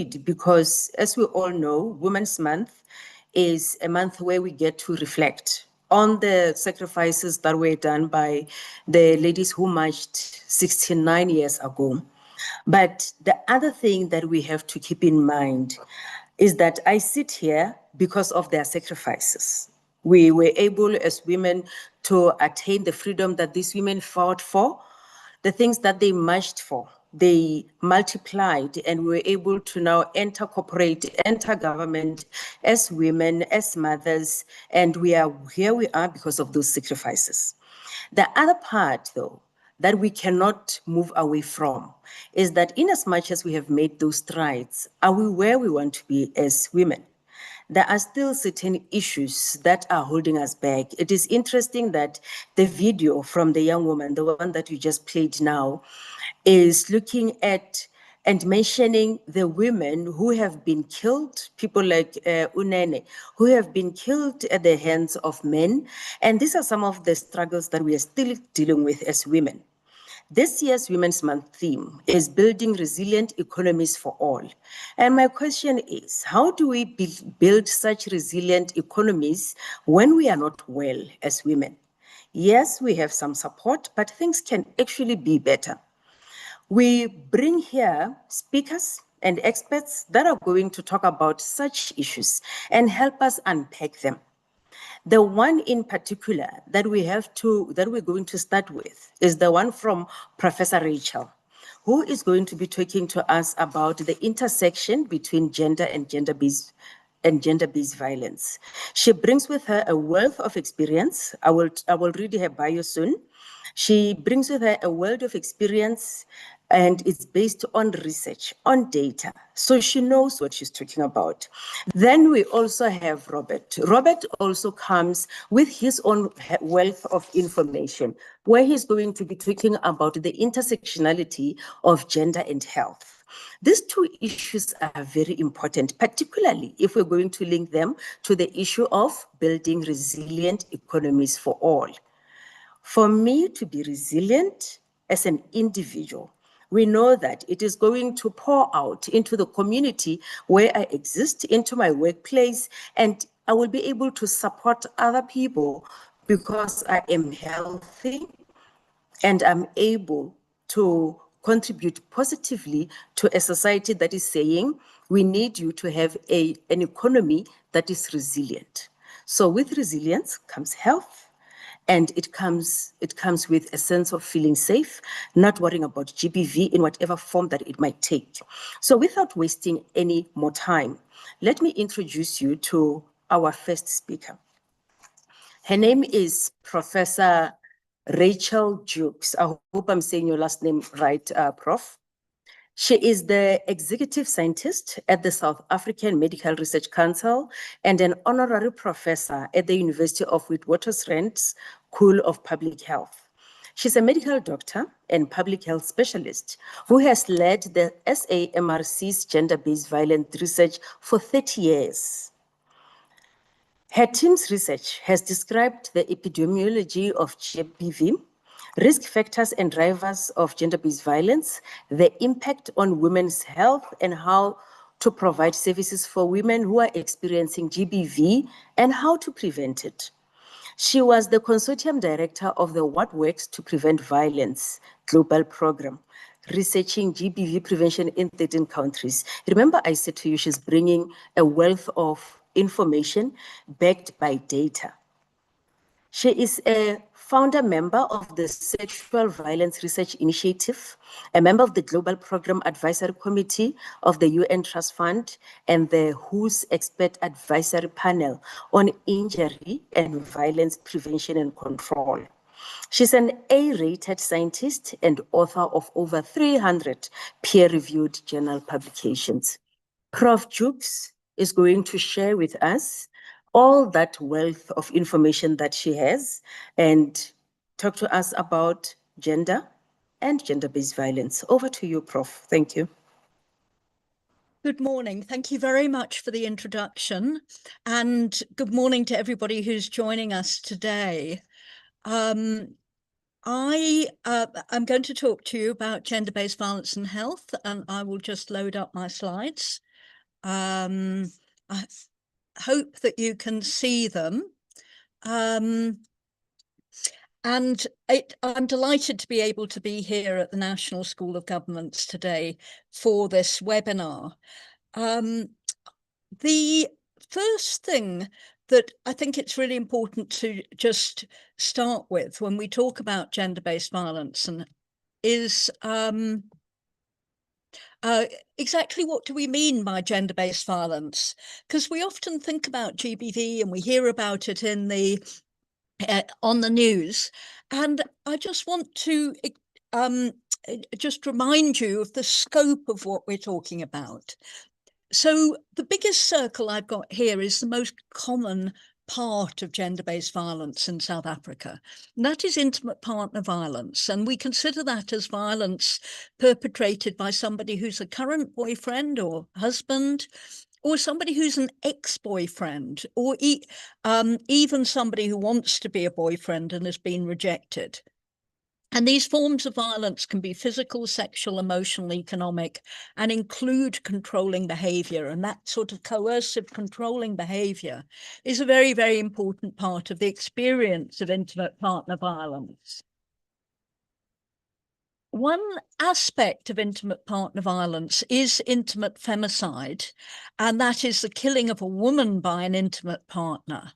because as we all know, Women's Month is a month where we get to reflect on the sacrifices that were done by the ladies who marched 69 years ago. But the other thing that we have to keep in mind is that I sit here because of their sacrifices. We were able as women to attain the freedom that these women fought for, the things that they marched for. They multiplied, and we were able to now enter corporate, enter government as women, as mothers, and here we are because of those sacrifices. The other part, though, that we cannot move away from is that in as much as we have made those strides, are we where we want to be as women? There are still certain issues that are holding us back. It is interesting that the video from the young woman, the one that you just played now, is looking at and mentioning the women who have been killed, people like Unene, who have been killed at the hands of men. And these are some of the struggles that we are still dealing with as women. This year's Women's Month theme is building resilient economies for all. And my question is, how do we build such resilient economies when we are not well as women? Yes, we have some support, but things can actually be better. We bring here speakers and experts that are going to talk about such issues and help us unpack them. The one in particular that we're going to start with is the one from Professor Rachel, who is going to be talking to us about the intersection between gender and gender-based violence. She brings with her a wealth of experience. I will read her bio soon. She brings with her a wealth of experience, and it's based on research, on data. So she knows what she's talking about. Then we also have Robert. Robert also comes with his own wealth of information, where he's going to be talking about the intersectionality of gender and health. These two issues are very important, particularly if we're going to link them to the issue of building resilient economies for all. For me to be resilient as an individual, we know that it is going to pour out into the community where I exist, into my workplace, and I will be able to support other people because I am healthy and I'm able to contribute positively to a society that is saying we need you to have an economy that is resilient. So with resilience comes health, and it comes with a sense of feeling safe, not worrying about GBV in whatever form that it might take. So without wasting any more time, let me introduce you to our first speaker. Her name is Professor Rachel Jukes. I hope I'm saying your last name right, Prof. She is the executive scientist at the South African Medical Research Council and an honorary professor at the University of Witwatersrand School of Public Health. She's a medical doctor and public health specialist who has led the SAMRC's gender-based violence research for 30 years. Her team's research has described the epidemiology of GBV, risk factors and drivers of gender-based violence, the impact on women's health, and how to provide services for women who are experiencing GBV and how to prevent it. She was the consortium director of the What Works to Prevent Violence global program, researching GBV prevention in 13 countries. Remember, I said to you, she's bringing a wealth of information backed by data. She is a founder member of the Sexual Violence Research Initiative, a member of the Global Program Advisory Committee of the UN Trust Fund, and the WHO's Expert Advisory Panel on Injury and Violence Prevention and Control. She's an A-rated scientist and author of over 300 peer-reviewed journal publications. Prof. Jukes is going to share with us all that wealth of information that she has and talk to us about gender and gender-based violence. Over to you, Prof. Thank you. Good morning. Thank you very much for the introduction, and good morning to everybody who's joining us today. I'm going to talk to you about gender-based violence and health, and I will just load up my slides. I hope that you can see them. And I'm delighted to be able to be here at the National School of Governments today for this webinar. The first thing that I think it's really important to just start with when we talk about gender-based violence and is exactly what do we mean by gender-based violence? Because we often think about GBV and we hear about it in the on the news, and I just want to just remind you of the scope of what we're talking about. So the biggest circle I've got here is the most common part of gender-based violence in South Africa. And that is intimate partner violence. And we consider that as violence perpetrated by somebody who's a current boyfriend or husband, or somebody who's an ex-boyfriend, or even somebody who wants to be a boyfriend and has been rejected. And these forms of violence can be physical, sexual, emotional, economic, and include controlling behavior. And that sort of coercive controlling behavior is a very, very important part of the experience of intimate partner violence. One aspect of intimate partner violence is intimate femicide, and that is the killing of a woman by an intimate partner.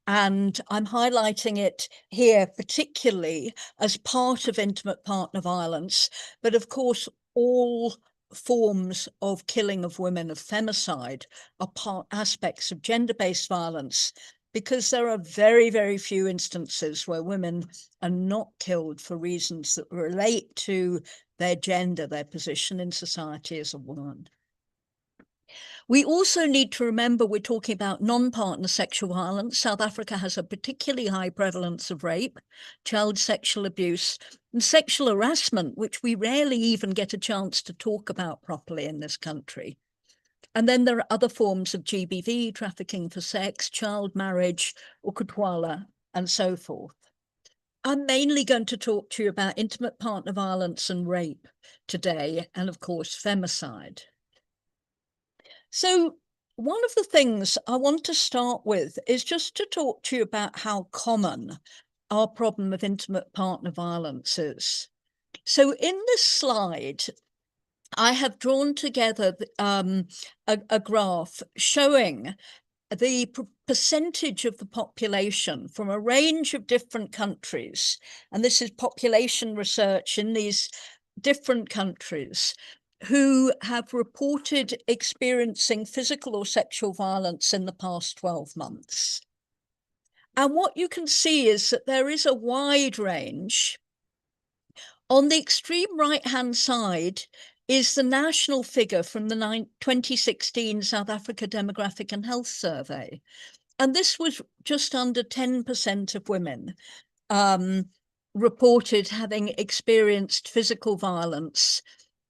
And I'm highlighting it here particularly as part of intimate partner violence. But of course, all forms of killing of women, of femicide, are aspects of gender-based violence, because there are very, very few instances where women are not killed for reasons that relate to their gender, their position in society as a woman. We also need to remember we're talking about non-partner sexual violence. South Africa has a particularly high prevalence of rape, child sexual abuse, and sexual harassment, which we rarely even get a chance to talk about properly in this country. And then there are other forms of GBV, trafficking for sex, child marriage, ukutwala, and so forth. I'm mainly going to talk to you about intimate partner violence and rape today, and of course, femicide. So one of the things I want to start with is just to talk to you about how common our problem of intimate partner violence is. So in this slide, I have drawn together a graph showing the percentage of the population from a range of different countries. And this is population research in these different countries who have reported experiencing physical or sexual violence in the past 12 months. And what you can see is that there is a wide range. On the extreme right-hand side is the national figure from the 2016 South Africa Demographic and Health Survey. And this was just under 10% of women reported having experienced physical violence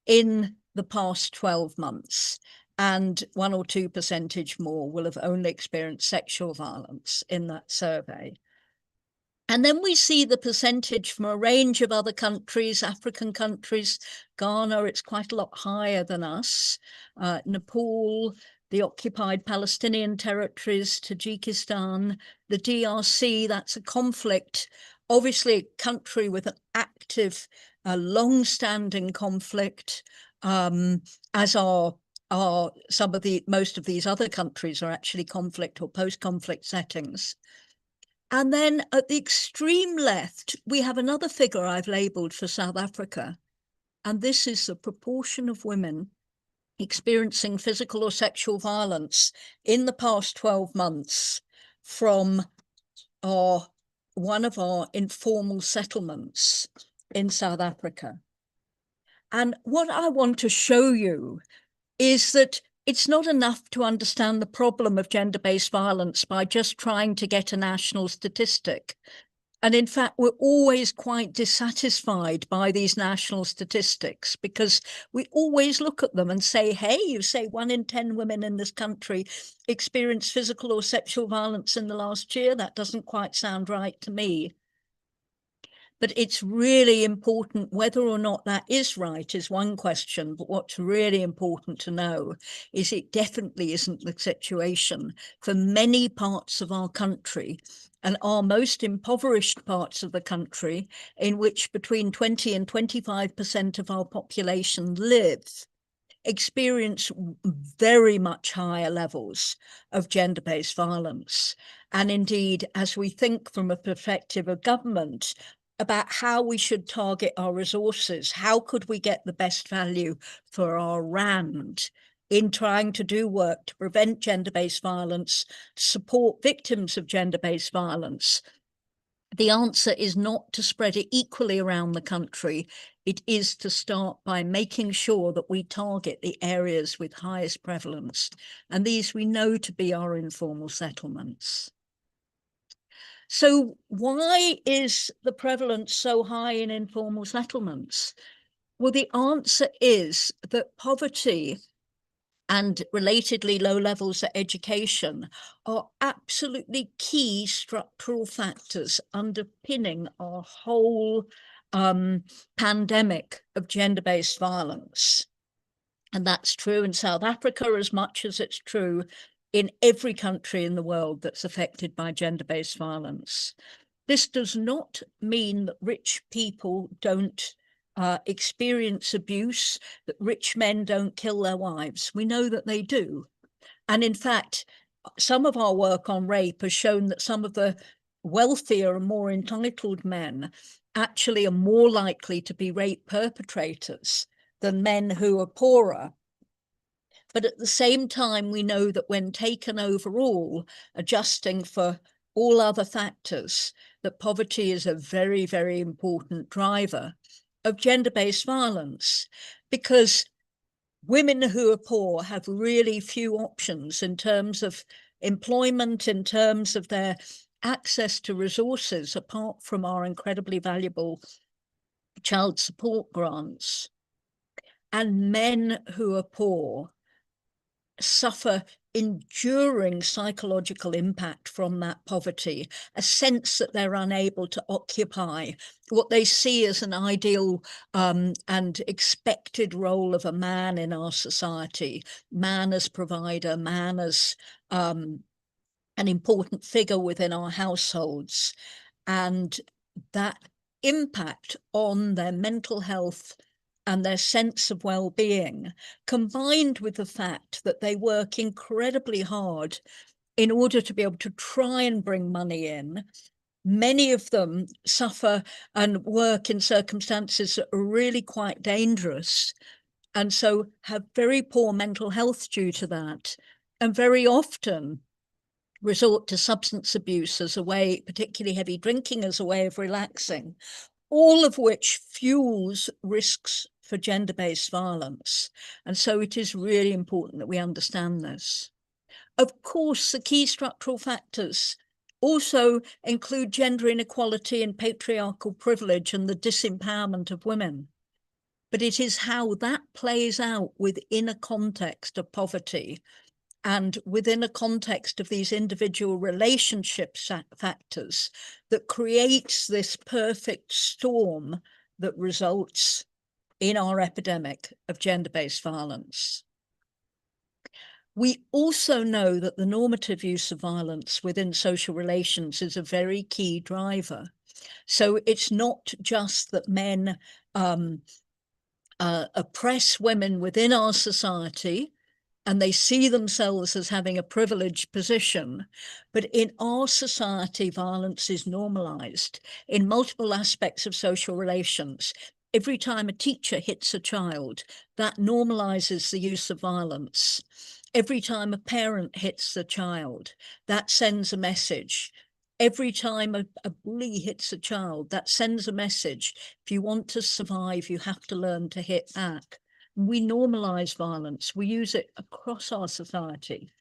in the past 12 months. And 1 or 2% more will have only experienced sexual violence in that survey. And then we see the percentage from a range of other countries, African countries. Ghana, it's quite a lot higher than us. Nepal, the occupied Palestinian territories, Tajikistan, the DRC, that's a conflict, obviously a country with an active, long-standing conflict, as are most of these other countries are actually conflict or post-conflict settings. And then at the extreme left, we have another figure I've labeled for South Africa. And this is the proportion of women experiencing physical or sexual violence in the past 12 months from one of our informal settlements in South Africa. And what I want to show you is that it's not enough to understand the problem of gender-based violence by just trying to get a national statistic. And in fact, we're always quite dissatisfied by these national statistics because we always look at them and say, hey, you say 1 in 10 women in this country experienced physical or sexual violence in the last year. That doesn't quite sound right to me. But it's really important, whether or not that is right is one question, but what's really important to know is it definitely isn't the situation for many parts of our country, and our most impoverished parts of the country, in which between 20 and 25% of our population live, experience very much higher levels of gender-based violence. And indeed, as we think from a perspective of government about how we should target our resources, how could we get the best value for our RAND in trying to do work to prevent gender-based violence, support victims of gender-based violence, the answer is not to spread it equally around the country. It is to start by making sure that we target the areas with highest prevalence. And these we know to be our informal settlements. So why is the prevalence so high in informal settlements? Well, the answer is that poverty and relatedly low levels of education are absolutely key structural factors underpinning our whole pandemic of gender-based violence. And that's true in South Africa as much as it's true in every country in the world that's affected by gender-based violence. This does not mean that rich people don't experience abuse, that rich men don't kill their wives. We know that they do. And in fact, some of our work on rape has shown that some of the wealthier and more entitled men actually are more likely to be rape perpetrators than men who are poorer. But at the same time, we know that when taken overall, adjusting for all other factors, that poverty is a very, very important driver of gender-based violence, because women who are poor have really few options in terms of employment, in terms of their access to resources, apart from our incredibly valuable child support grants. And men who are poor suffer enduring psychological impact from that poverty, a sense that they're unable to occupy what they see as an ideal and expected role of a man in our society, man as provider, man as an important figure within our households. And that impact on their mental health and their sense of well-being, combined with the fact that they work incredibly hard in order to be able to try and bring money in. Many of them suffer and work in circumstances that are really quite dangerous, and so have very poor mental health due to that, and very often resort to substance abuse as a way, particularly heavy drinking, as a way of relaxing, all of which fuels risks for gender-based violence. And so it is really important that we understand this. Of course, the key structural factors also include gender inequality and patriarchal privilege and the disempowerment of women. But it is how that plays out within a context of poverty and within a context of these individual relationship factors that creates this perfect storm that results in our epidemic of gender-based violence. We also know that the normative use of violence within social relations is a very key driver. So it's not just that men oppress women within our society, and they see themselves as having a privileged position. But in our society, violence is normalized in multiple aspects of social relations. Every time a teacher hits a child, that normalizes the use of violence. Every time a parent hits a child, that sends a message. Every time a bully hits a child, that sends a message. If you want to survive, you have to learn to hit back. We normalize violence. We use it across our society,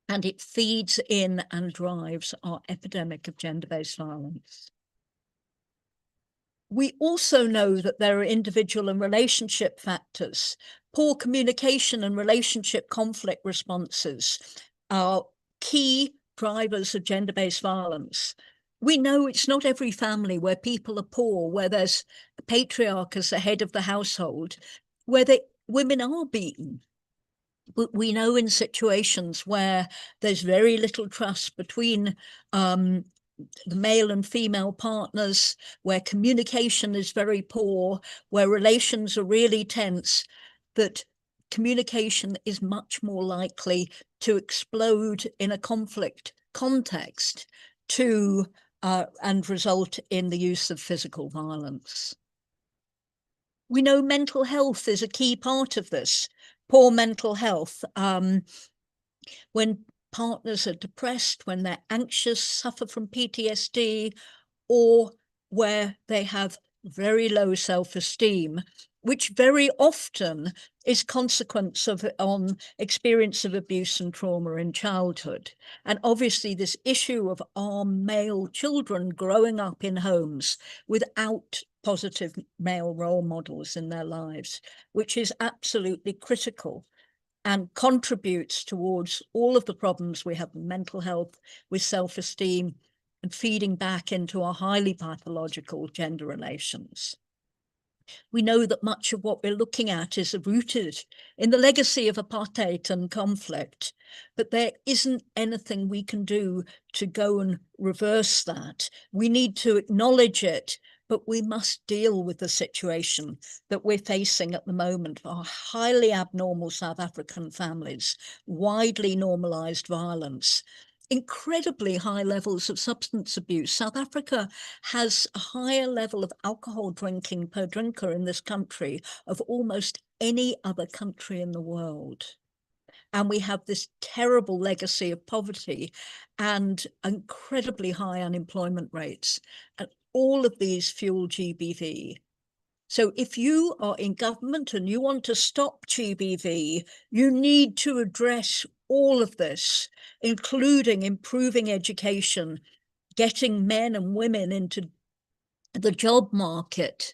and it feeds in and drives our epidemic of gender-based violence. We also know that there are individual and relationship factors. Poor communication and relationship conflict responses are key drivers of gender-based violence. We know it's not every family where people are poor, where there's a patriarch as the head of the household, where women are beaten. But we know in situations where there's very little trust between the male and female partners, where communication is very poor, where relations are really tense, that communication is much more likely to explode in a conflict context and result in the use of physical violence. We know mental health is a key part of this. Poor mental health, when partners are depressed, when they're anxious, suffer from PTSD, or where they have very low self-esteem, which very often is consequence of experience of abuse and trauma in childhood. And obviously this issue of our male children growing up in homes without positive male role models in their lives, which is absolutely critical and contributes towards all of the problems we have with mental health, with self-esteem, and feeding back into our highly pathological gender relations. We know that much of what we're looking at is rooted in the legacy of apartheid and conflict, but there isn't anything we can do to go and reverse that. We need to acknowledge it, but we must deal with the situation that we're facing at the moment. Our highly abnormal South African families, widely normalized violence, incredibly high levels of substance abuse. South Africa has a higher level of alcohol drinking per drinker in this country of almost any other country in the world. And we have this terrible legacy of poverty and incredibly high unemployment rates. And all of these fuel GBV. So if you are in government and you want to stop GBV, you need to address all of this, including improving education, getting men and women into the job market,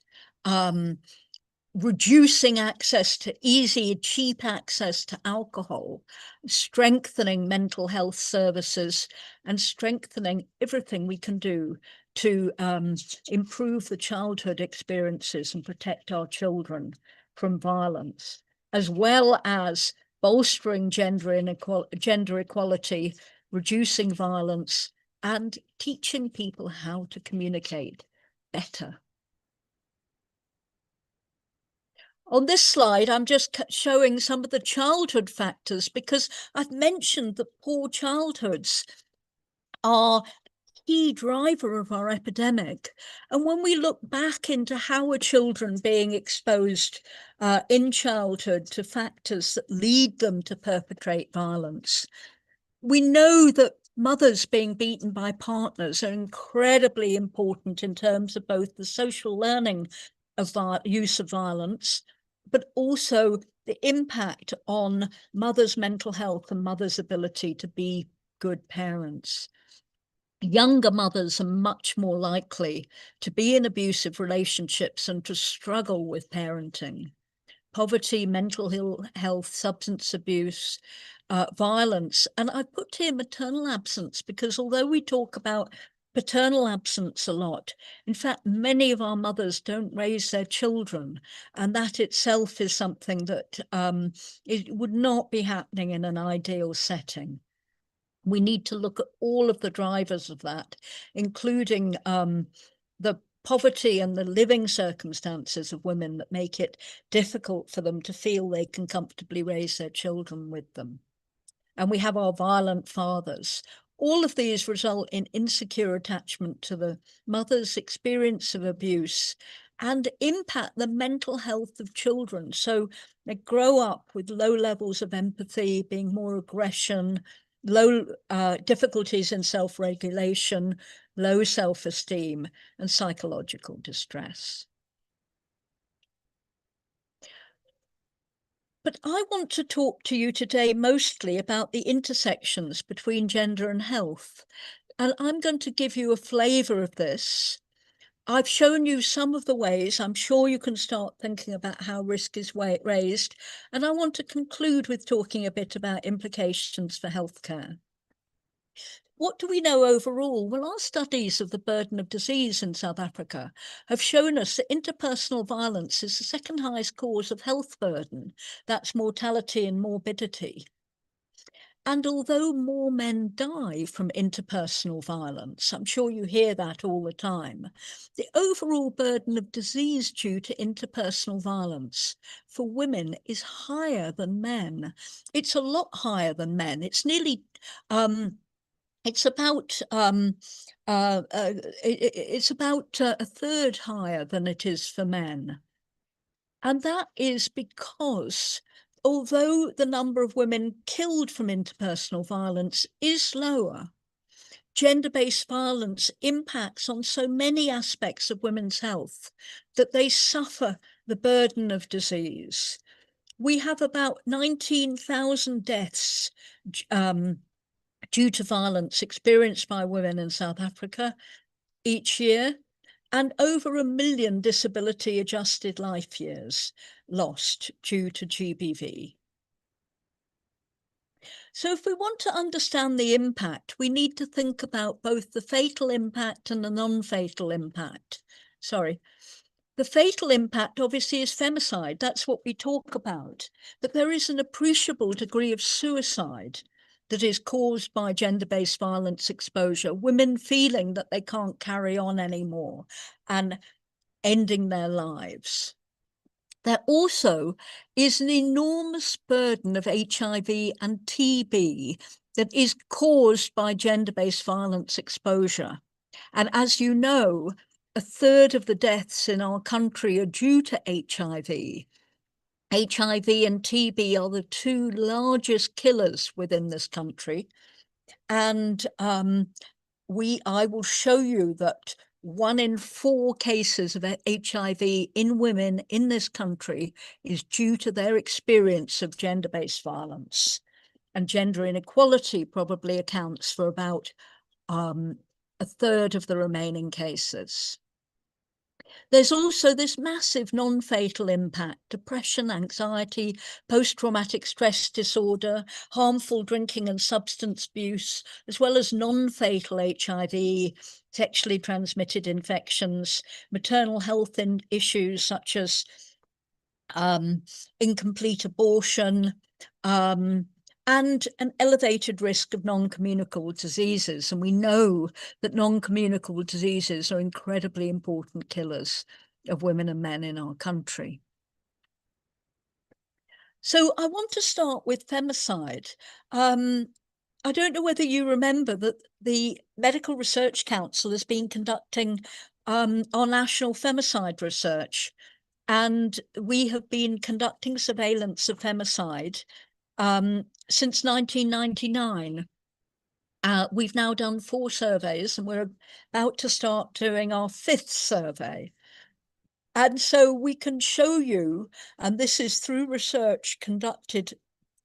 reducing access to cheap access to alcohol, strengthening mental health services, and strengthening everything we can do to improve the childhood experiences and protect our children from violence, as well as bolstering gender equality, reducing violence, and teaching people how to communicate better. On this slide, I'm just showing some of the childhood factors because I've mentioned that poor childhoods are a key driver of our epidemic. And when we look back into how are children being exposed in childhood to factors that lead them to perpetrate violence, we know that mothers being beaten by partners are incredibly important in terms of both the social learning of use of violence, but also the impact on mothers' mental health and mothers' ability to be good parents. Younger mothers are much more likely to be in abusive relationships and to struggle with parenting. Poverty, mental health, substance abuse, violence. And I put here maternal absence because although we talk about paternal absence a lot, in fact, many of our mothers don't raise their children. And that itself is something that it would not be happening in an ideal setting. We need to look at all of the drivers of that, including the poverty and the living circumstances of women that make it difficult for them to feel they can comfortably raise their children with them. And we have our violent fathers. All of these result in insecure attachment to the mother's experience of abuse and impact the mental health of children. So they grow up with low levels of empathy, being more aggression, low difficulties in self-regulation, low self-esteem, and psychological distress. But I want to talk to you today mostly about the intersections between gender and health. And I'm going to give you a flavour of this. I've shown you some of the ways. I'm sure you can start thinking about how risk is raised. And I want to conclude with talking a bit about implications for healthcare. What do we know overall? Well, our studies of the burden of disease in South Africa have shown us that interpersonal violence is the second highest cause of health burden. That's mortality and morbidity. And although more men die from interpersonal violence, I'm sure you hear that all the time, the overall burden of disease due to interpersonal violence for women is higher than men. It's a lot higher than men. It's nearly it's about a third higher than it is for men. And that is because although the number of women killed from interpersonal violence is lower, gender-based violence impacts on so many aspects of women's health that they suffer the burden of disease. We have about 19,000 deaths due to violence experienced by women in South Africa each year, and over 1 million disability adjusted life years lost due to GBV. So if we want to understand the impact, we need to think about both the fatal impact and the non-fatal impact. Sorry. The fatal impact obviously is femicide. That's what we talk about. But there is an appreciable degree of suicide that is caused by gender-based violence exposure, women feeling that they can't carry on anymore and ending their lives. There also is an enormous burden of HIV and TB that is caused by gender-based violence exposure. And as you know, a third of the deaths in our country are due to HIV. HIV and TB are the two largest killers within this country. And I will show you that 1 in 4 cases of HIV in women in this country is due to their experience of gender-based violence. And gender inequality probably accounts for about a third of the remaining cases. There's also this massive non-fatal impact: depression, anxiety, post-traumatic stress disorder, harmful drinking and substance abuse, as well as non-fatal HIV, sexually transmitted infections, maternal health issues such as incomplete abortion, and an elevated risk of non-communicable diseases. And we know that non-communicable diseases are incredibly important killers of women and men in our country. So I want to start with femicide. I don't know whether you remember that the Medical Research Council has been conducting our national femicide research, and we have been conducting surveillance of femicide since 1999. We've now done 4 surveys, and we're about to start doing our 5th survey. And so we can show you, and this is through research conducted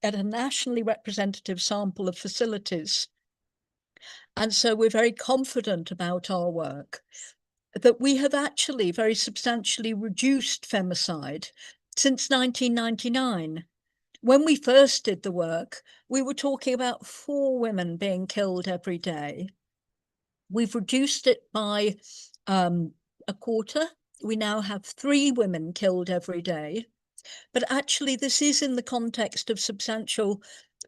at a nationally representative sample of facilities. And so we're very confident about our work, that we have actually very substantially reduced femicide since 1999. When we first did the work, we were talking about 4 women being killed every day. We've reduced it by a quarter. We now have 3 women killed every day. But actually, this is in the context of substantial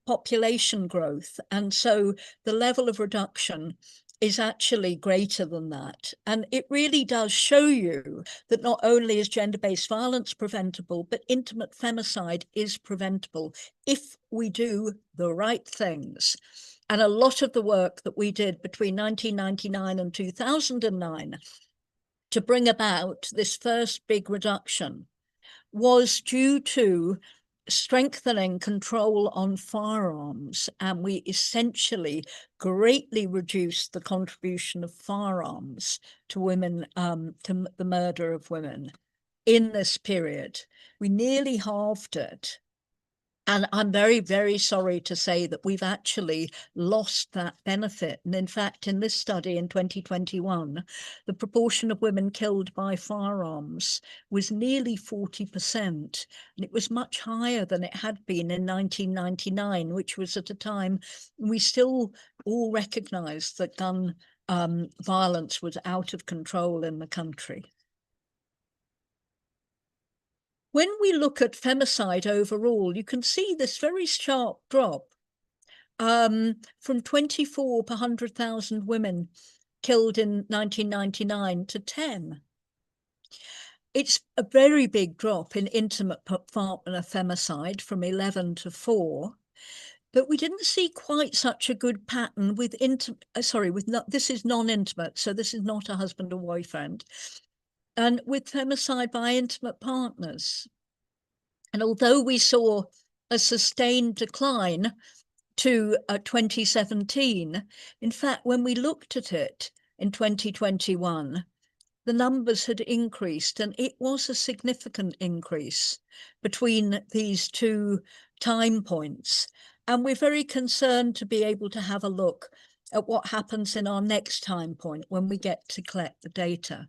population growth. And so the level of reduction is actually greater than that. And it really does show you that not only is gender-based violence preventable, but intimate femicide is preventable if we do the right things. And a lot of the work that we did between 1999 and 2009 to bring about this first big reduction was due to strengthening control on firearms, and we essentially greatly reduced the contribution of firearms to women, to the murder of women in this period. We nearly halved it. And I'm very, very sorry to say that we've actually lost that benefit. And in fact, in this study in 2021, the proportion of women killed by firearms was nearly 40%. And it was much higher than it had been in 1999, which was at a time we still all recognized that gun violence was out of control in the country. When we look at femicide overall, you can see this very sharp drop from 24 per 100,000 women killed in 1999 to 10. It's a very big drop in intimate partner femicide from 11 to 4. But we didn't see quite such a good pattern with this is non-intimate, so this is not a husband or boyfriend, and with femicide by intimate partners. And although we saw a sustained decline to 2017, in fact, when we looked at it in 2021, the numbers had increased, and it was a significant increase between these two time points. And we're very concerned to be able to have a look at what happens in our next time point when we get to collect the data.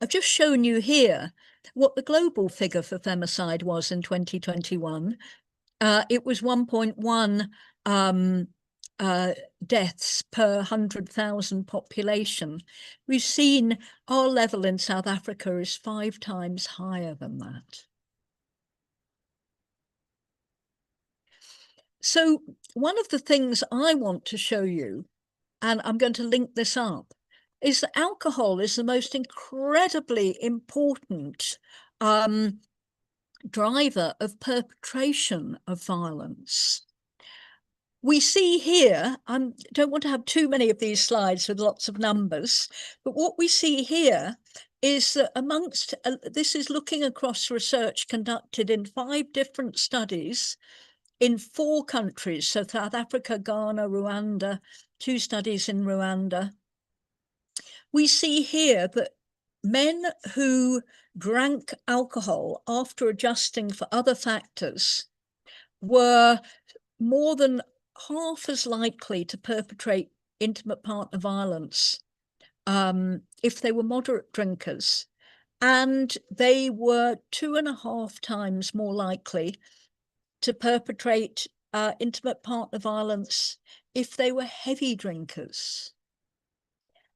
I've just shown you here what the global figure for femicide was in 2021. It was 1.1 deaths per 100,000 population. We've seen our level in South Africa is 5 times higher than that. So one of the things I want to show you, and I'm going to link this up, is that alcohol is the most incredibly important driver of perpetration of violence. We see here, I don't want to have too many of these slides with lots of numbers, but what we see here is that amongst, this is looking across research conducted in 5 different studies in 4 countries, so South Africa, Ghana, Rwanda, 2 studies in Rwanda. We see here that men who drank alcohol after adjusting for other factors were more than half as likely to perpetrate intimate partner violence if they were moderate drinkers, and they were 2.5 times more likely to perpetrate intimate partner violence if they were heavy drinkers.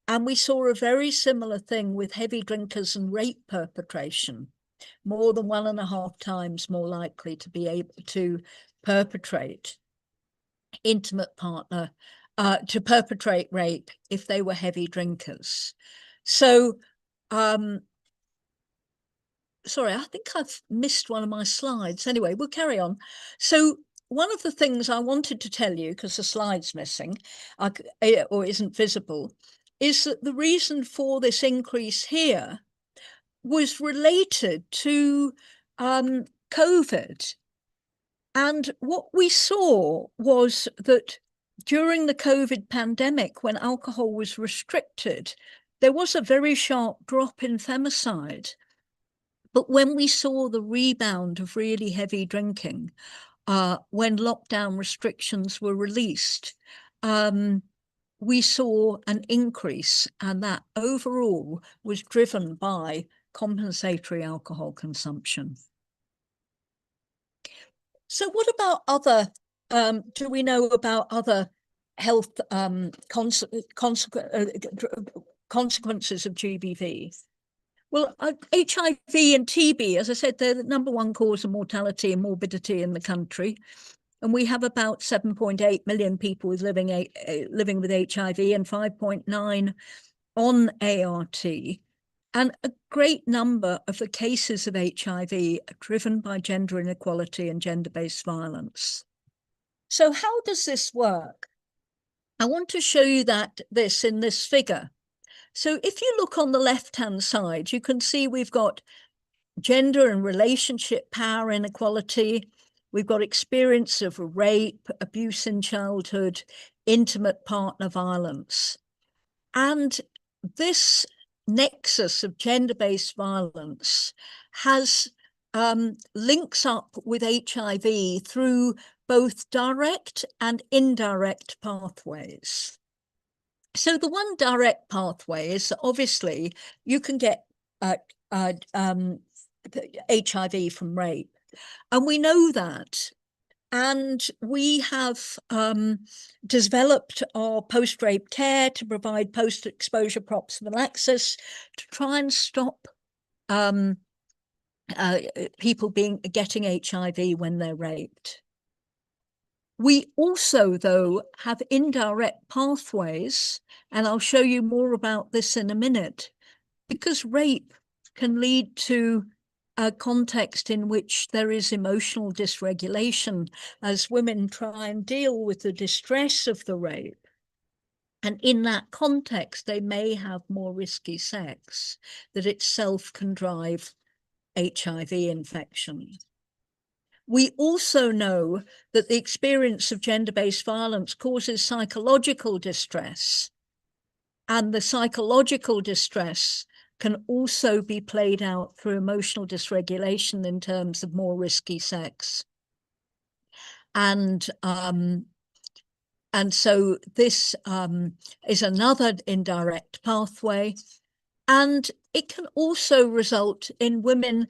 And we saw a very similar thing with heavy drinkers and rape perpetration, more than 1.5 times more likely to be able to perpetrate intimate partner, to perpetrate rape if they were heavy drinkers. So, sorry, I think I've missed one of my slides. Anyway, we'll carry on. So one of the things I wanted to tell you, because the slide's missing or isn't visible, is that the reason for this increase here was related to COVID. And what we saw was that during the COVID pandemic, when alcohol was restricted, there was a very sharp drop in femicide. But when we saw the rebound of really heavy drinking, when lockdown restrictions were released, we saw an increase, and that overall was driven by compensatory alcohol consumption. So what about other, do we know about other health consequences of GBV? Well, HIV and TB, as I said, they're the #1 cause of mortality and morbidity in the country. And we have about 7.8 million people living with HIV and 5.9 on ART. And a great number of the cases of HIV are driven by gender inequality and gender-based violence. So how does this work? I want to show you this in this figure. So if you look on the left-hand side, you can see we've got gender and relationship power inequality. We've got experience of rape, abuse in childhood, intimate partner violence. And this nexus of gender-based violence has links up with HIV through both direct and indirect pathways. So the one direct pathway is obviously you can get HIV from rape, and we know that. And we have developed our post-rape care to provide post-exposure prophylaxis to try and stop people getting HIV when they're raped. We also, though, have indirect pathways, and I'll show you more about this in a minute, because rape can lead to a context in which there is emotional dysregulation as women try and deal with the distress of the rape. And in that context, they may have more risky sex that itself can drive HIV infection. We also know that the experience of gender-based violence causes psychological distress, and the psychological distress can also be played out through emotional dysregulation in terms of more risky sex. And so this is another indirect pathway. And it can also result in women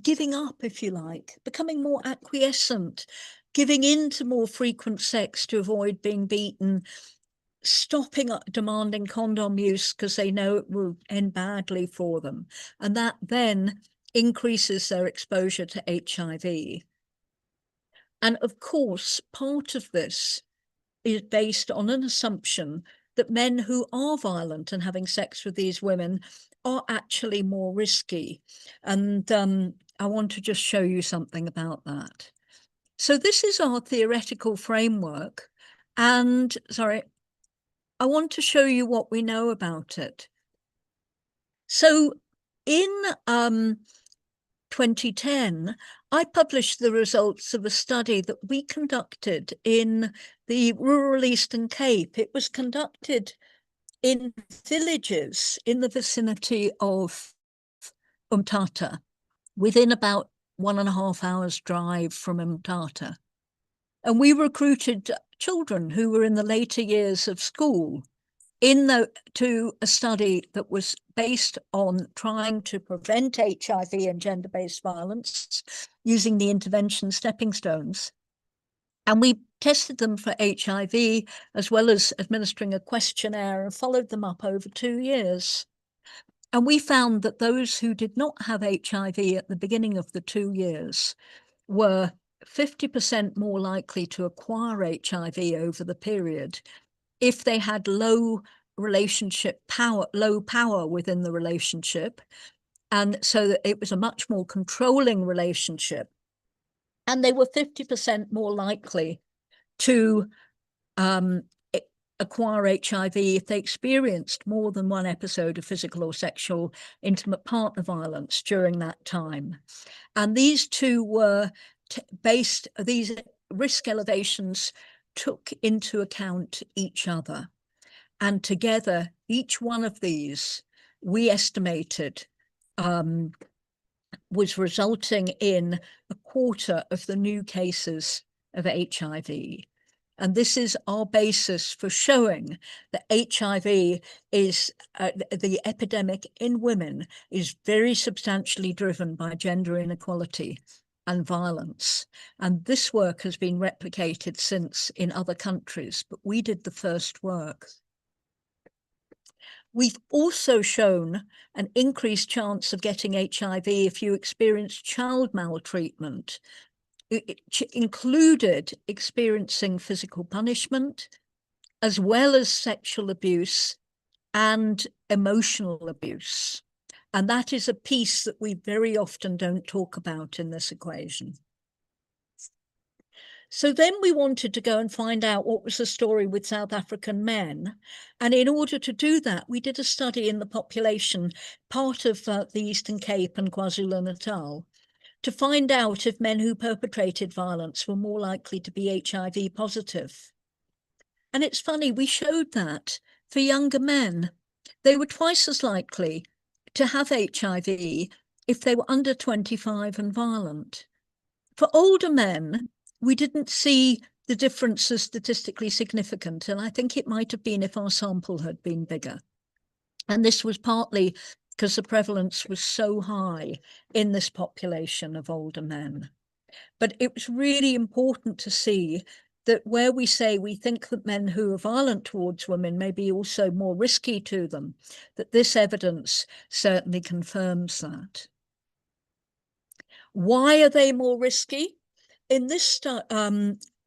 giving up, if you like, becoming more acquiescent, giving in to more frequent sex to avoid being beaten, stopping demanding condom use because they know it will end badly for them. And that then increases their exposure to HIV. And of course, part of this is based on an assumption that men who are violent and having sex with these women are actually more risky. And I want to just show you something about that. So this is our theoretical framework. And sorry, I want to show you what we know about it. So in 2010, I published the results of a study that we conducted in the rural Eastern Cape. It was conducted in villages in the vicinity of Umtata, within about 1.5 hours drive from Umtata. And we recruited children who were in the later years of school to a study that was based on trying to prevent HIV and gender-based violence using the intervention stepping stones. And we tested them for HIV, as well as administering a questionnaire, and followed them up over 2 years. And we found that those who did not have HIV at the beginning of the 2 years were 50% more likely to acquire HIV over the period if they had low power within the relationship. And so that it was a much more controlling relationship. And they were 50% more likely to acquire HIV if they experienced more than one episode of physical or sexual intimate partner violence during that time. And these two were these risk elevations took into account each other. And together, each one of these, we estimated, was resulting in 1/4 of the new cases of HIV. And this is our basis for showing that HIV is, the epidemic in women is very substantially driven by gender inequality and violence. And this work has been replicated since in other countries, but we did the first work. We've also shown an increased chance of getting HIV if you experience child maltreatment. It included experiencing physical punishment, as well as sexual abuse and emotional abuse. And that is a piece that we very often don't talk about in this equation. So then we wanted to go and find out what was the story with South African men. And in order to do that, we did a study in the population, part of the Eastern Cape and KwaZulu-Natal, to find out if men who perpetrated violence were more likely to be HIV positive. And it's funny, we showed that for younger men, they were twice as likely to have HIV if they were under 25 and violent. For older men, we didn't see the difference as statistically significant, and I think it might have been if our sample had been bigger. And this was partly because the prevalence was so high in this population of older men. But it was really important to see that where we say we think that men who are violent towards women may be also more risky to them, that this evidence certainly confirms that. Why are they more risky? In this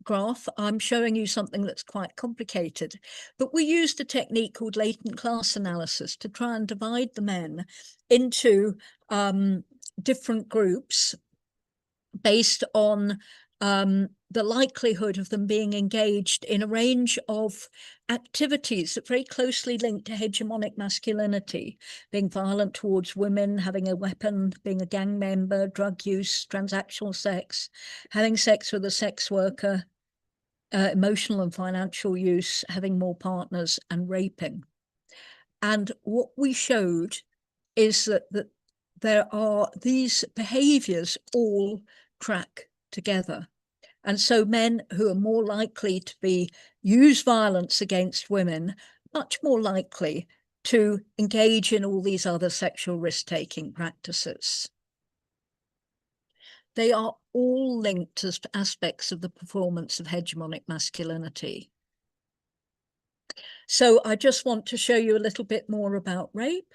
graph, I'm showing you something that's quite complicated, but we used a technique called latent class analysis to try and divide the men into different groups based on the likelihood of them being engaged in a range of activities that very closely linked to hegemonic masculinity, being violent towards women, having a weapon, being a gang member, drug use, transactional sex, having sex with a sex worker, emotional and financial use, having more partners, and raping. And what we showed is that there are these behaviors all track together. And so men who are more likely to use violence against women, much more likely to engage in all these other sexual risk-taking practices. They are all linked to aspects of the performance of hegemonic masculinity. So I just want to show you a little bit more about rape.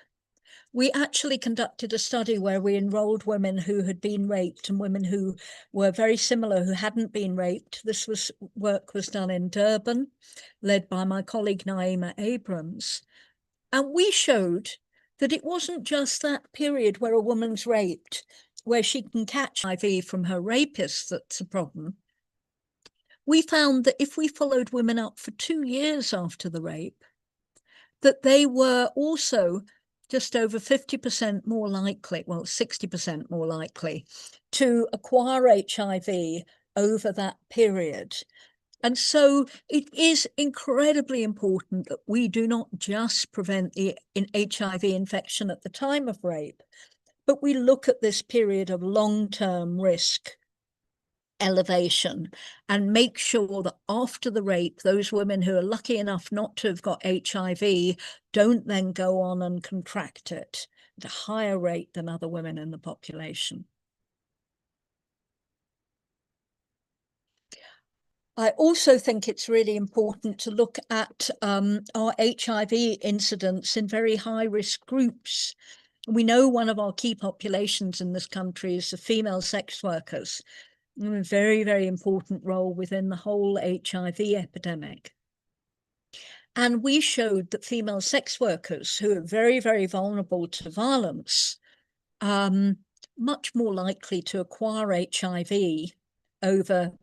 We actually conducted a study where we enrolled women who had been raped and women who were very similar who hadn't been raped. This work was done in Durban, led by my colleague Naima Abrams. And we showed that it wasn't just that period where a woman's raped, where she can catch HIV from her rapist, that's a problem. We found that if we followed women up for 2 years after the rape, that they were also just over 50% more likely, well, 60% more likely to acquire HIV over that period. And so it is incredibly important that we do not just prevent the HIV infection at the time of rape, but we look at this period of long-term risk elevation and make sure that after the rape, those women who are lucky enough not to have got HIV don't then go on and contract it at a higher rate than other women in the population. I also think it's really important to look at our HIV incidence in very high-risk groups. We know one of our key populations in this country is the female sex workers, a very, very important role within the whole HIV epidemic. And we showed that female sex workers who are very, very vulnerable to violence, much more likely to acquire HIV over a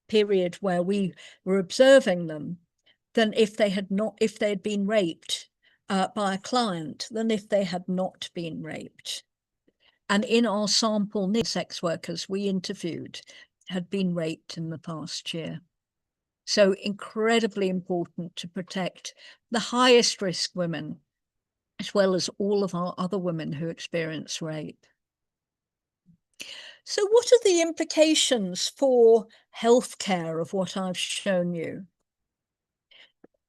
period where we were observing them than if they had been raped by a client, than if they had not been raped. And in our sample, sex workers we interviewed had been raped in the past year. So incredibly important to protect the highest risk women, as well as all of our other women who experience rape. So what are the implications for healthcare of what I've shown you?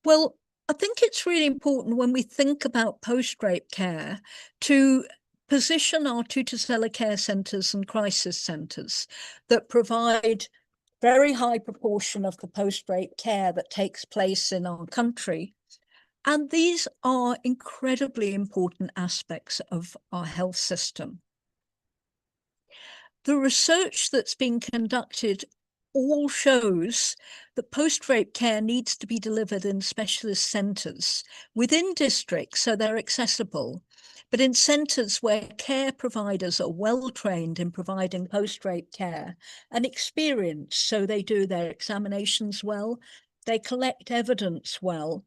Well, I think it's really important when we think about post-rape care to position our Thuthuzela care centres and crisis centres that provide very high proportion of the post-rape care that takes place in our country. And these are incredibly important aspects of our health system. The research that's been conducted all shows that post-rape care needs to be delivered in specialist centres within districts so they're accessible, but in centres where care providers are well trained in providing post-rape care and experienced, so they do their examinations well, they collect evidence well,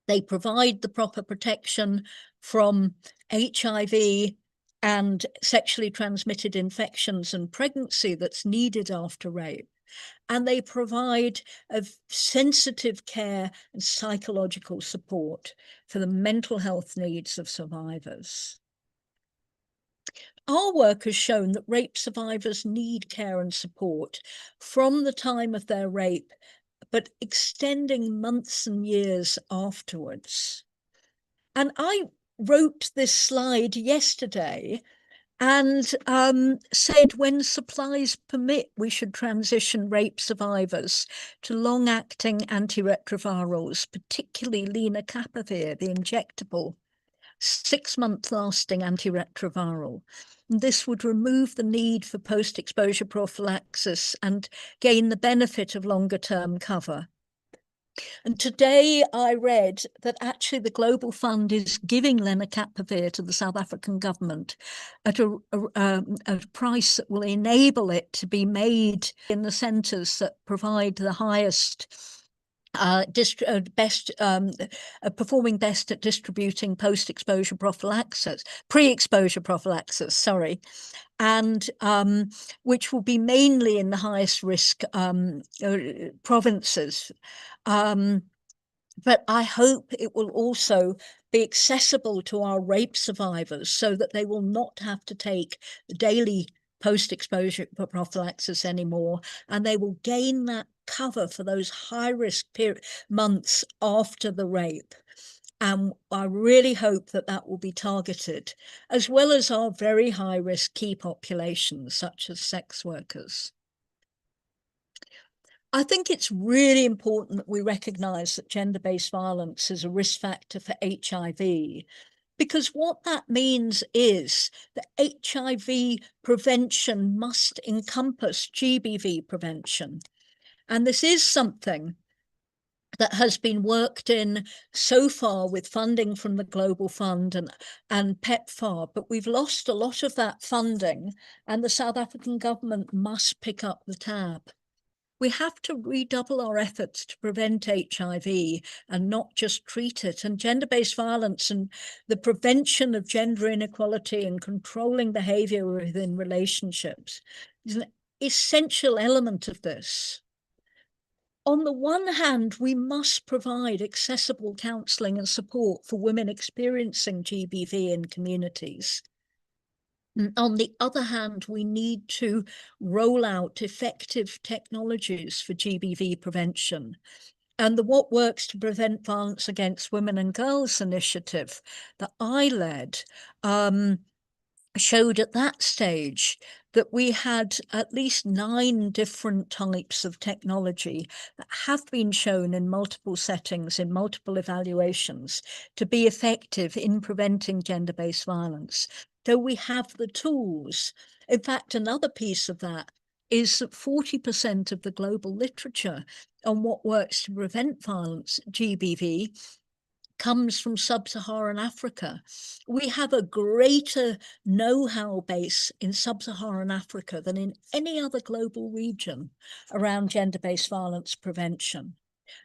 they provide the proper protection from HIV and sexually transmitted infections and pregnancy that's needed after rape. And they provide a sensitive care and psychological support for the mental health needs of survivors. our work has shown that rape survivors need care and support from the time of their rape, but extending months and years afterwards. And I wrote this slide yesterday and said when supplies permit, we should transition rape survivors to long-acting antiretrovirals, particularly lenacapavir, the injectable 6-month lasting antiretroviral. This would remove the need for post-exposure prophylaxis and gain the benefit of longer-term cover. And today I read that actually the Global Fund is giving lenacapavir to the South African government at a price that will enable it to be made in the centres that provide the highest performing best at distributing post-exposure prophylaxis, pre-exposure prophylaxis, sorry, and which will be mainly in the highest risk provinces. But I hope it will also be accessible to our rape survivors so that they will not have to take daily post-exposure prophylaxis anymore, and they will gain that cover for those high-risk months after the rape. And I really hope that that will be targeted, as well as our very high-risk key populations, such as sex workers. I think it's really important that we recognise that gender-based violence is a risk factor for HIV, because what that means is that HIV prevention must encompass GBV prevention. And this is something that has been worked in so far with funding from the Global Fund and PEPFAR, but we've lost a lot of that funding, and the South African government must pick up the tab. We have to redouble our efforts to prevent HIV and not just treat it. And gender-based violence and the prevention of gender inequality and controlling behaviour within relationships is an essential element of this. On the one hand, we must provide accessible counselling and support for women experiencing GBV in communities. On the other hand, we need to roll out effective technologies for GBV prevention. And the What Works to Prevent Violence Against Women and Girls initiative that I led showed at that stage that we had at least 9 different types of technology that have been shown in multiple settings, in multiple evaluations, to be effective in preventing gender-based violence. So we have the tools. In fact, another piece of that is that 40% of the global literature on what works to prevent violence, GBV, comes from sub-Saharan Africa. We have a greater know-how base in sub-Saharan Africa than in any other global region around gender-based violence prevention.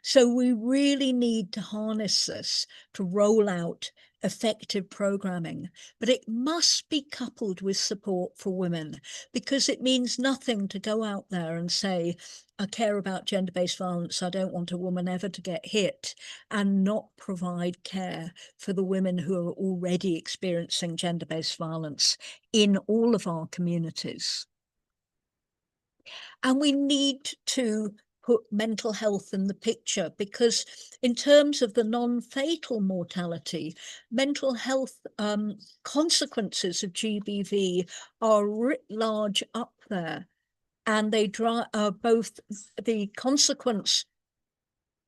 So we really need to harness this to roll out effective programming, but it must be coupled with support for women, because it means nothing to go out there and say, I care about gender-based violence, I don't want a woman ever to get hit, and not provide care for the women who are already experiencing gender-based violence in all of our communities. And we need to put mental health in the picture, because in terms of the non-fatal mortality, mental health consequences of GBV are writ large up there, and they drive both the consequence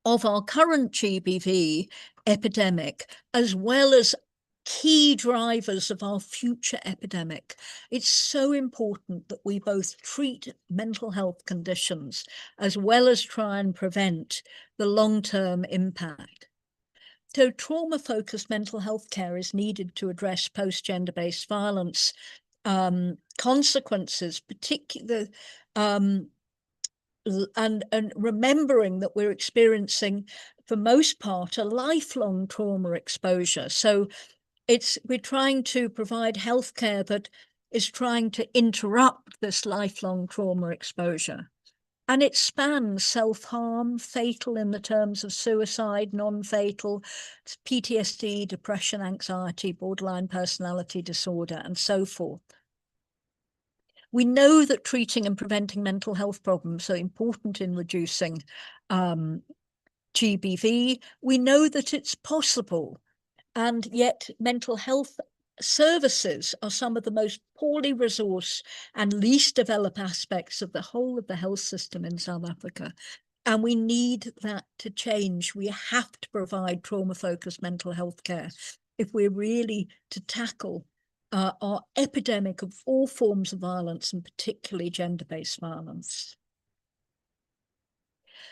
of our current GBV epidemic as well as key drivers of our future epidemic. It's so important that we both treat mental health conditions as well as try and prevent the long-term impact. So trauma-focused mental health care is needed to address post-gender-based violence consequences, particularly and remembering that we're experiencing, for most part, a lifelong trauma exposure. So we're trying to provide healthcare that is trying to interrupt this lifelong trauma exposure. And it spans self-harm, fatal in the terms of suicide, non-fatal, PTSD, depression, anxiety, borderline personality disorder, and so forth. We know that treating and preventing mental health problems are important in reducing GBV. We know that it's possible, and yet mental health services are some of the most poorly resourced and least developed aspects of the whole of the health system in South Africa. And we need that to change. We have to provide trauma-focused mental health care if we're really to tackle our epidemic of all forms of violence, and particularly gender-based violence.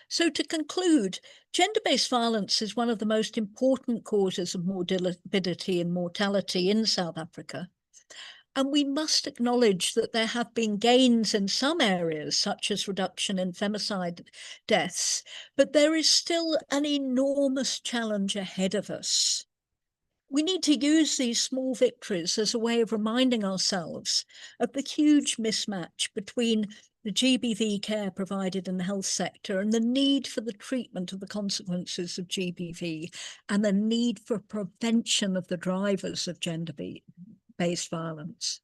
So to conclude, gender-based violence is one of the most important causes of morbidity and mortality in South Africa. And we must acknowledge that there have been gains in some areas, such as reduction in femicide deaths, but there is still an enormous challenge ahead of us. We need to use these small victories as a way of reminding ourselves of the huge mismatch between the GBV care provided in the health sector and the need for the treatment of the consequences of GBV and the need for prevention of the drivers of gender-based violence.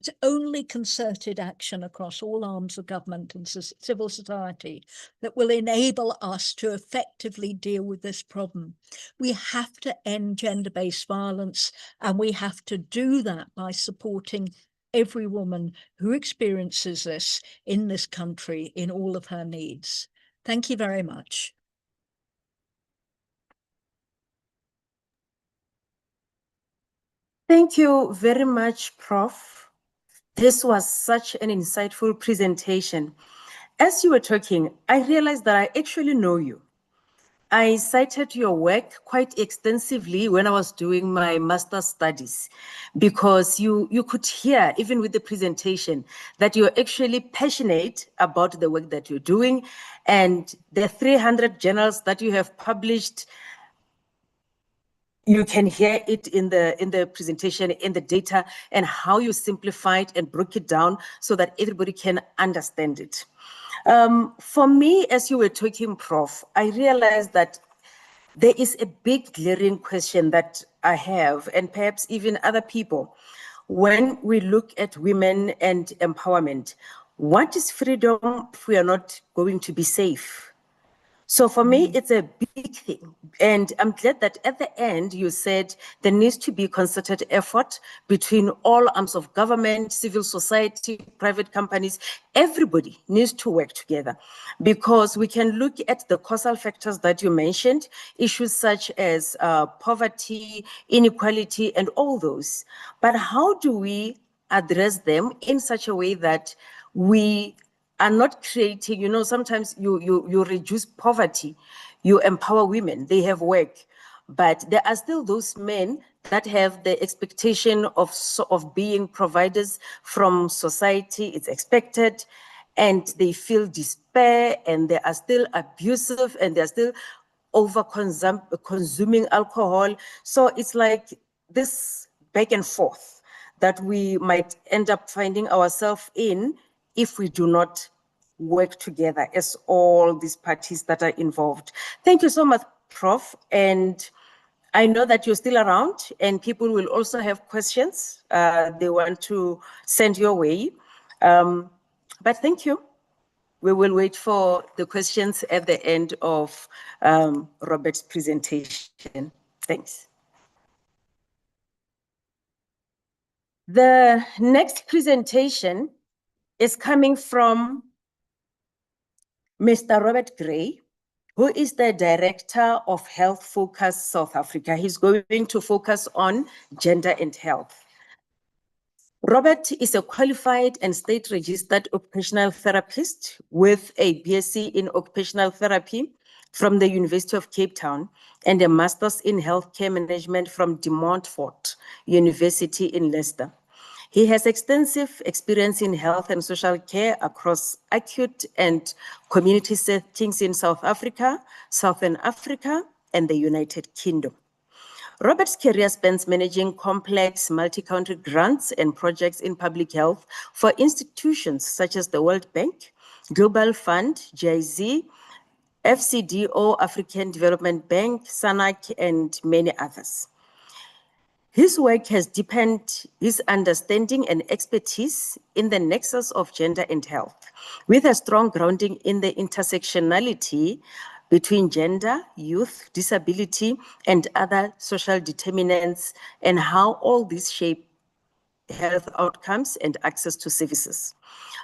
It's only concerted action across all arms of government and civil society that will enable us to effectively deal with this problem. We have to end gender-based violence, and we have to do that by supporting every woman who experiences this in this country in all of her needs. Thank you very much. Thank you very much, Prof. This was such an insightful presentation. As you were talking, I realized that I actually know you. I cited your work quite extensively when I was doing my master's studies, because you could hear, even with the presentation, that you're actually passionate about the work that you're doing, and the 300 journals that you have published. You can hear it in the presentation, in the data, and how you simplified and broke it down so that everybody can understand it. For me, as you were talking, Prof, I realized that there is a big glaring question that I have, and perhaps even other people, when we look at women and empowerment. What is freedom if we are not going to be safe? So for me, it's a big thing. And I'm glad that at the end, you said there needs to be concerted effort between all arms of government, civil society, private companies. Everybody needs to work together, because we can look at the causal factors that you mentioned, issues such as poverty, inequality, and all those. But how do we address them in such a way that we are not creating, you know, sometimes you reduce poverty, you empower women, they have work, but there are still those men that have the expectation of being providers from society. It's expected, and they feel despair, and they are still abusive, and they're still consuming alcohol. So it's like this back and forth that we might end up finding ourselves in if we do not work together as all these parties that are involved. Thank you so much, Prof. And I know that you're still around, and people will also have questions they want to send your way. But thank you. We will wait for the questions at the end of Robert's presentation. Thanks. The next presentation is coming from Mr. Robert Gray, who is the Director of Health Focus South Africa. He's going to focus on gender and health. Robert is a qualified and state-registered occupational therapist with a BSc in occupational therapy from the University of Cape Town and a master's in healthcare management from De Montfort University in Leicester. He has extensive experience in health and social care across acute and community settings in South Africa, Southern Africa, and the United Kingdom. Robert's career spans managing complex multi-country grants and projects in public health for institutions such as the World Bank, Global Fund, GIZ, FCDO, African Development Bank, SANAC, and many others. His work has deepened his understanding and expertise in the nexus of gender and health, with a strong grounding in the intersectionality between gender, youth, disability, and other social determinants, and how all these shape health outcomes and access to services.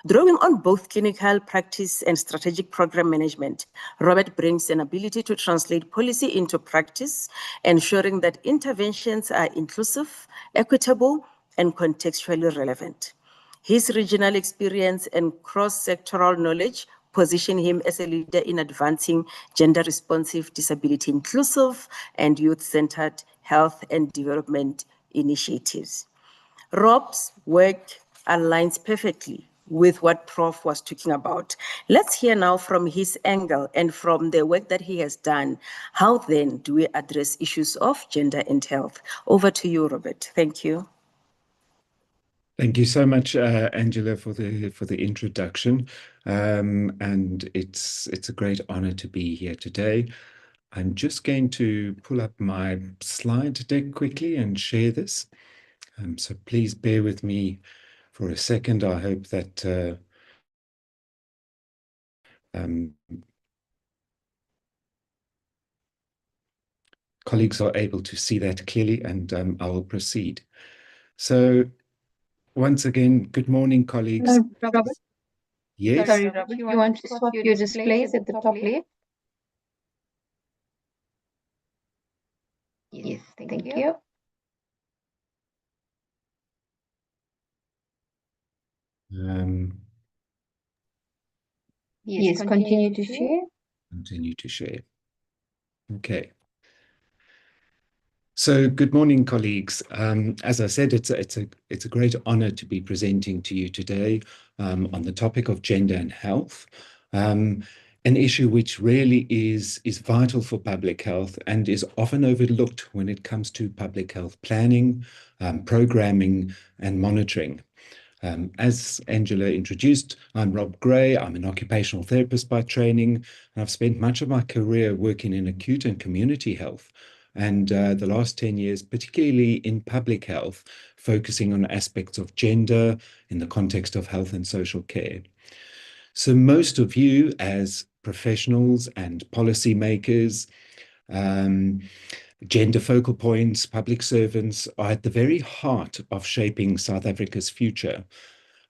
Drawing on both clinical practice and strategic program management, Robert brings an ability to translate policy into practice, ensuring that interventions are inclusive, equitable, and contextually relevant. His regional experience and cross-sectoral knowledge position him as a leader in advancing gender-responsive, disability-inclusive, and youth-centered health and development initiatives. Rob's work aligns perfectly with what Prof was talking about. Let's hear now from his angle and from the work that he has done. How then do we address issues of gender and health? Over to you, Robert. Thank you. Thank you so much, Angela, for the introduction. And it's a great honor to be here today. I'm just going to pull up my slide deck quickly and share this. So please bear with me for a second. I hope that colleagues are able to see that clearly, and I will proceed. So once again, good morning, colleagues. Robert? Yes. Sorry, Robert, you want to swap your displays at the top left? Yes, thank you. Yes, continue to share. Continue to share. Okay. So good morning, colleagues. As I said, it's a great honor to be presenting to you today on the topic of gender and health, an issue which really is vital for public health and is often overlooked when it comes to public health planning, programming, and monitoring. As Angela introduced, I'm Rob Gray. I'm an occupational therapist by training, and I've spent much of my career working in acute and community health, and the last 10 years, particularly in public health, focusing on aspects of gender in the context of health and social care. So most of you as professionals and policymakers, gender focal points, public servants are at the very heart of shaping South Africa's future,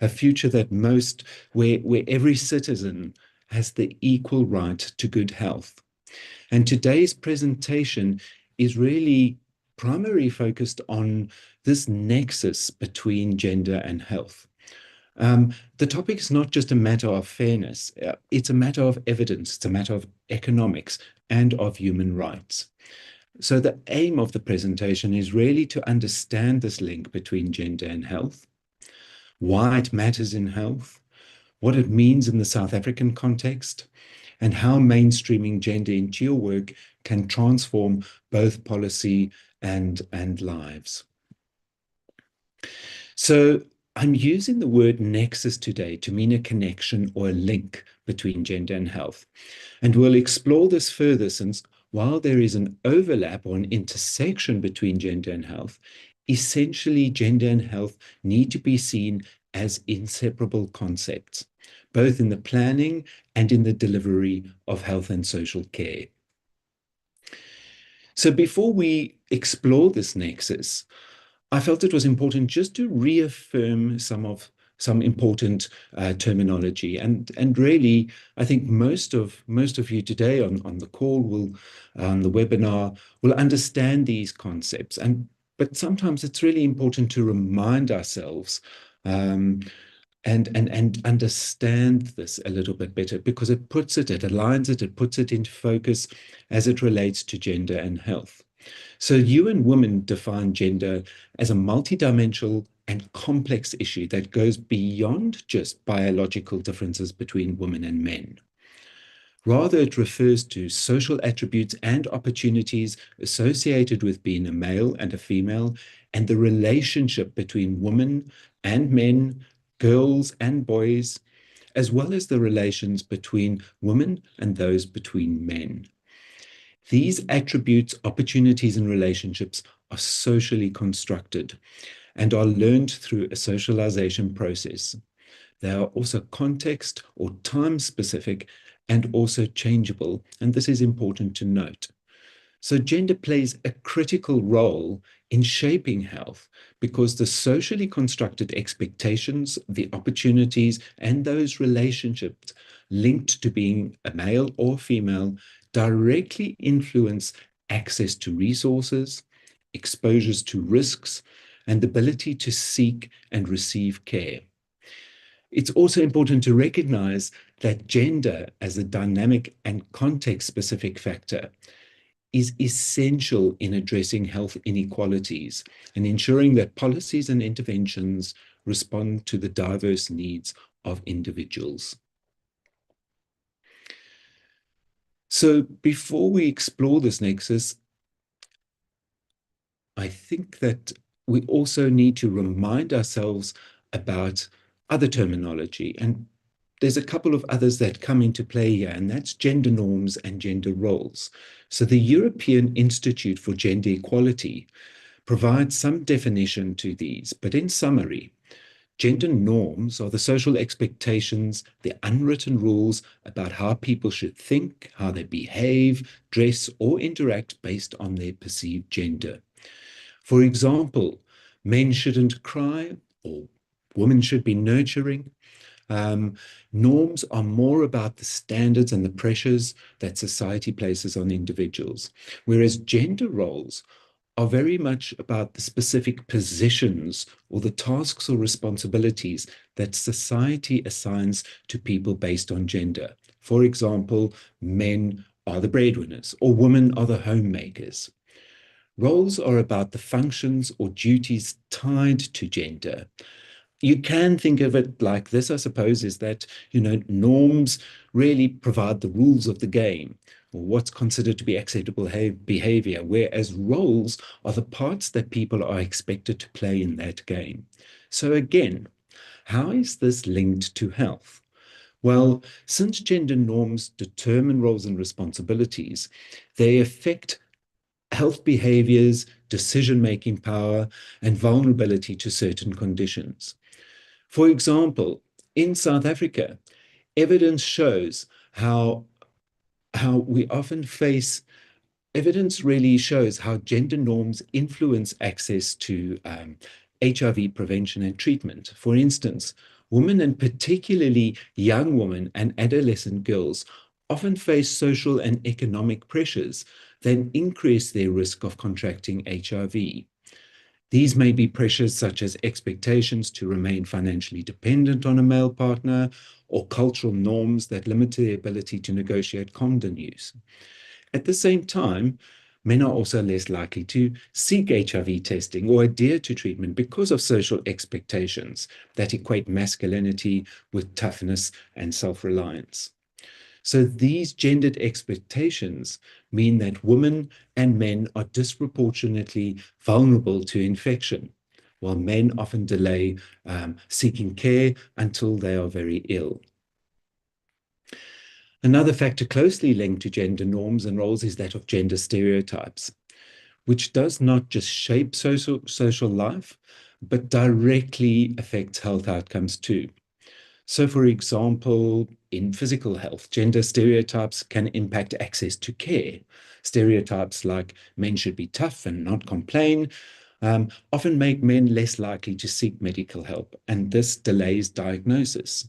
a future that where every citizen has the equal right to good health. And today's presentation is really primarily focused on this nexus between gender and health. The topic is not just a matter of fairness, it's a matter of evidence, it's a matter of economics and of human rights. So the aim of the presentation is really to understand this link between gender and health, why it matters in health, what it means in the South African context, and how mainstreaming gender into your work can transform both policy and lives. So I'm using the word nexus today to mean a connection or a link between gender and health. And we'll explore this further, since while there is an overlap or an intersection between gender and health, essentially gender and health need to be seen as inseparable concepts, both in the planning and in the delivery of health and social care. So before we explore this nexus, I felt it was important just to reaffirm some important terminology, and really, I think most of you today on the call on the webinar will understand these concepts, but sometimes it's really important to remind ourselves and understand this a little bit better, because it aligns it puts it into focus as it relates to gender and health. So UN Women define gender as a multidimensional and complex issue that goes beyond just biological differences between women and men. Rather, it refers to social attributes and opportunities associated with being a male and a female, and the relationship between women and men, girls and boys, as well as the relations between women and those between men. These attributes, opportunities, and relationships are socially constructed and are learned through a socialization process. They are also context or time specific and also changeable, and this is important to note. So gender plays a critical role in shaping health because the socially constructed expectations, the opportunities, and those relationships linked to being a male or female directly influence access to resources, exposures to risks, and the ability to seek and receive care. It's also important to recognize that gender as a dynamic and context-specific factor is essential in addressing health inequalities and ensuring that policies and interventions respond to the diverse needs of individuals. So before we explore this nexus, I think that we also need to remind ourselves about other terminology. And there's a couple of others that come into play here, and that's gender norms and gender roles. So the European Institute for Gender Equality provides some definition to these, but in summary, gender norms are the social expectations, the unwritten rules about how people should think, how they behave, dress, or interact based on their perceived gender. For example, men shouldn't cry, or women should be nurturing. Norms are more about the standards and the pressures that society places on individuals, whereas gender roles are very much about the specific positions or the tasks or responsibilities that society assigns to people based on gender. For example, men are the breadwinners or women are the homemakers. Roles are about the functions or duties tied to gender. You can think of it like this, I suppose, is that, norms really provide the rules of the game, or what's considered to be acceptable behavior, whereas roles are the parts that people are expected to play in that game. So again, how is this linked to health? Well, since gender norms determine roles and responsibilities, they affect health behaviors, decision-making power, and vulnerability to certain conditions. For example, in South Africa, evidence shows how we often face, evidence really shows how gender norms influence access to HIV prevention and treatment. For instance, women, and particularly young women and adolescent girls, often face social and economic pressures that increase their risk of contracting HIV. These may be pressures such as expectations to remain financially dependent on a male partner, or cultural norms that limit their ability to negotiate condom use. At the same time, men are also less likely to seek HIV testing or adhere to treatment because of social expectations that equate masculinity with toughness and self-reliance. So these gendered expectations mean that women and men are disproportionately vulnerable to infection, while men often delay seeking care until they are very ill. Another factor closely linked to gender norms and roles is that of gender stereotypes, which does not just shape social life, but directly affects health outcomes too. So, for example, in physical health, gender stereotypes can impact access to care. Stereotypes like men should be tough and not complain often make men less likely to seek medical help, and this delays diagnosis.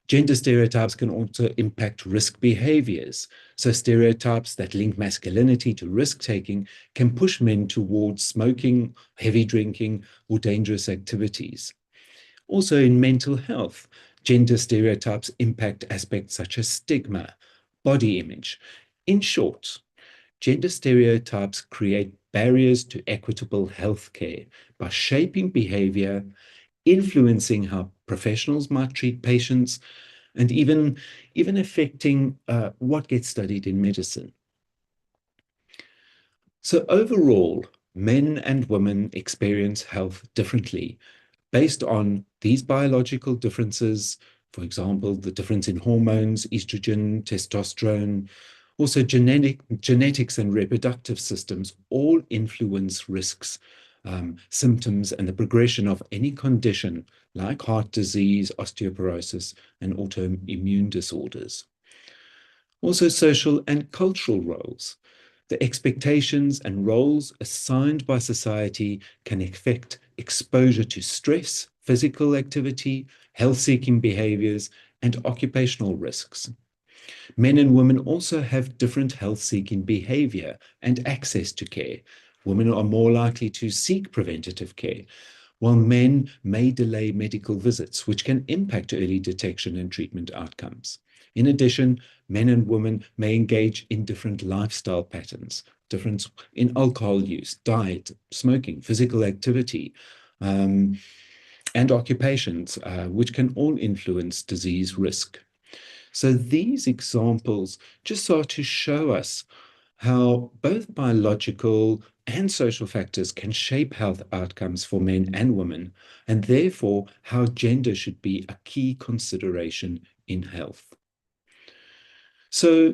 Gender stereotypes can also impact risk behaviors. So stereotypes that link masculinity to risk-taking can push men towards smoking, heavy drinking, or dangerous activities. Also in mental health, gender stereotypes impact aspects such as stigma, body image. In short, gender stereotypes create barriers to equitable healthcare by shaping behavior, influencing how professionals might treat patients, and even affecting what gets studied in medicine. So overall, men and women experience health differently based on these biological differences, for example, the difference in hormones, estrogen, testosterone, Also, genetics and reproductive systems all influence risks, symptoms, and the progression of any condition like heart disease, osteoporosis, and autoimmune disorders. Also, social and cultural roles. The expectations and roles assigned by society can affect exposure to stress, physical activity, health-seeking behaviors, and occupational risks. Men and women also have different health-seeking behavior and access to care. Women are more likely to seek preventative care, while men may delay medical visits, which can impact early detection and treatment outcomes. In addition, men and women may engage in different lifestyle patterns, difference in alcohol use, diet, smoking, physical activity, and occupations, which can all influence disease risk. So these examples just start to show us how both biological and social factors can shape health outcomes for men and women, and therefore how gender should be a key consideration in health. So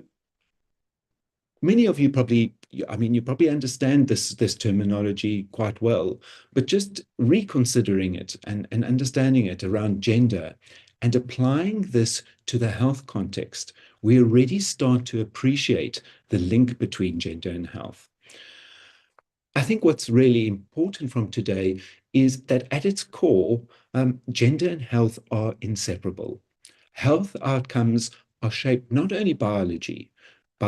many of you probably, you probably understand this terminology quite well, but just reconsidering it and understanding it around gender and applying this to the health context, we already start to appreciate the link between gender and health. I think what's really important from today is that at its core, gender and health are inseparable. Health outcomes are shaped not only by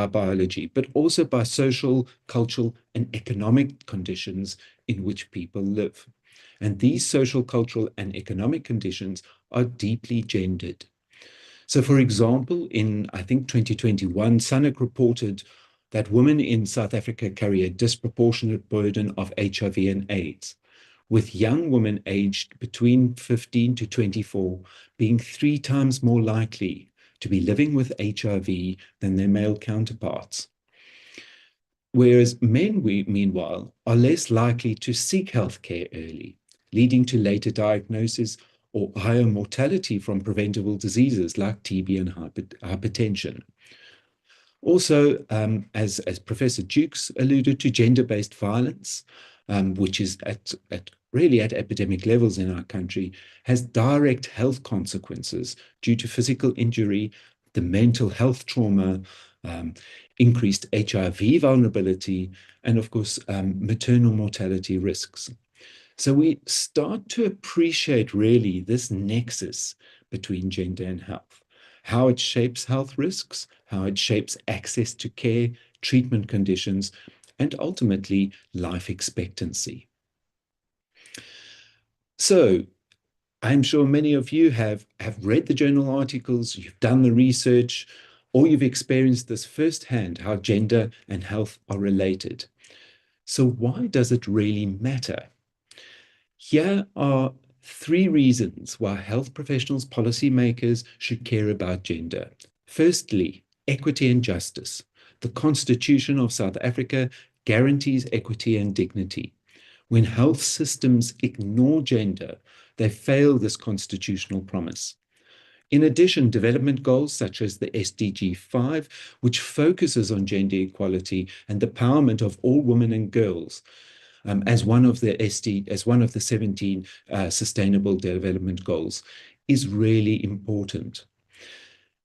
biology, but also by social, cultural, and economic conditions in which people live. And these social, cultural, and economic conditions are deeply gendered. So, for example, in, I think, 2021, SANAC reported that women in South Africa carry a disproportionate burden of HIV and AIDS, with young women aged between 15 to 24 being 3 times more likely to be living with HIV than their male counterparts. Whereas men, meanwhile, are less likely to seek healthcare early, leading to later diagnosis or higher mortality from preventable diseases like TB and hypertension. Also, as Professor Jukes alluded to, gender-based violence, which is really at epidemic levels in our country, has direct health consequences due to physical injury, the mental health trauma, increased HIV vulnerability, and of course, maternal mortality risks. So we start to appreciate really this nexus between gender and health, how it shapes health risks, how it shapes access to care, treatment conditions, and ultimately life expectancy. So I'm sure many of you have read the journal articles, you've done the research, or you've experienced this firsthand, how gender and health are related. So why does it really matter? Here are 3 reasons why health professionals, policymakers should care about gender. Firstly, equity and justice. The Constitution of South Africa guarantees equity and dignity. When health systems ignore gender, they fail this constitutional promise. In addition, development goals such as the SDG 5, which focuses on gender equality and the empowerment of all women and girls, as one of the 17 Sustainable Development Goals, is really important.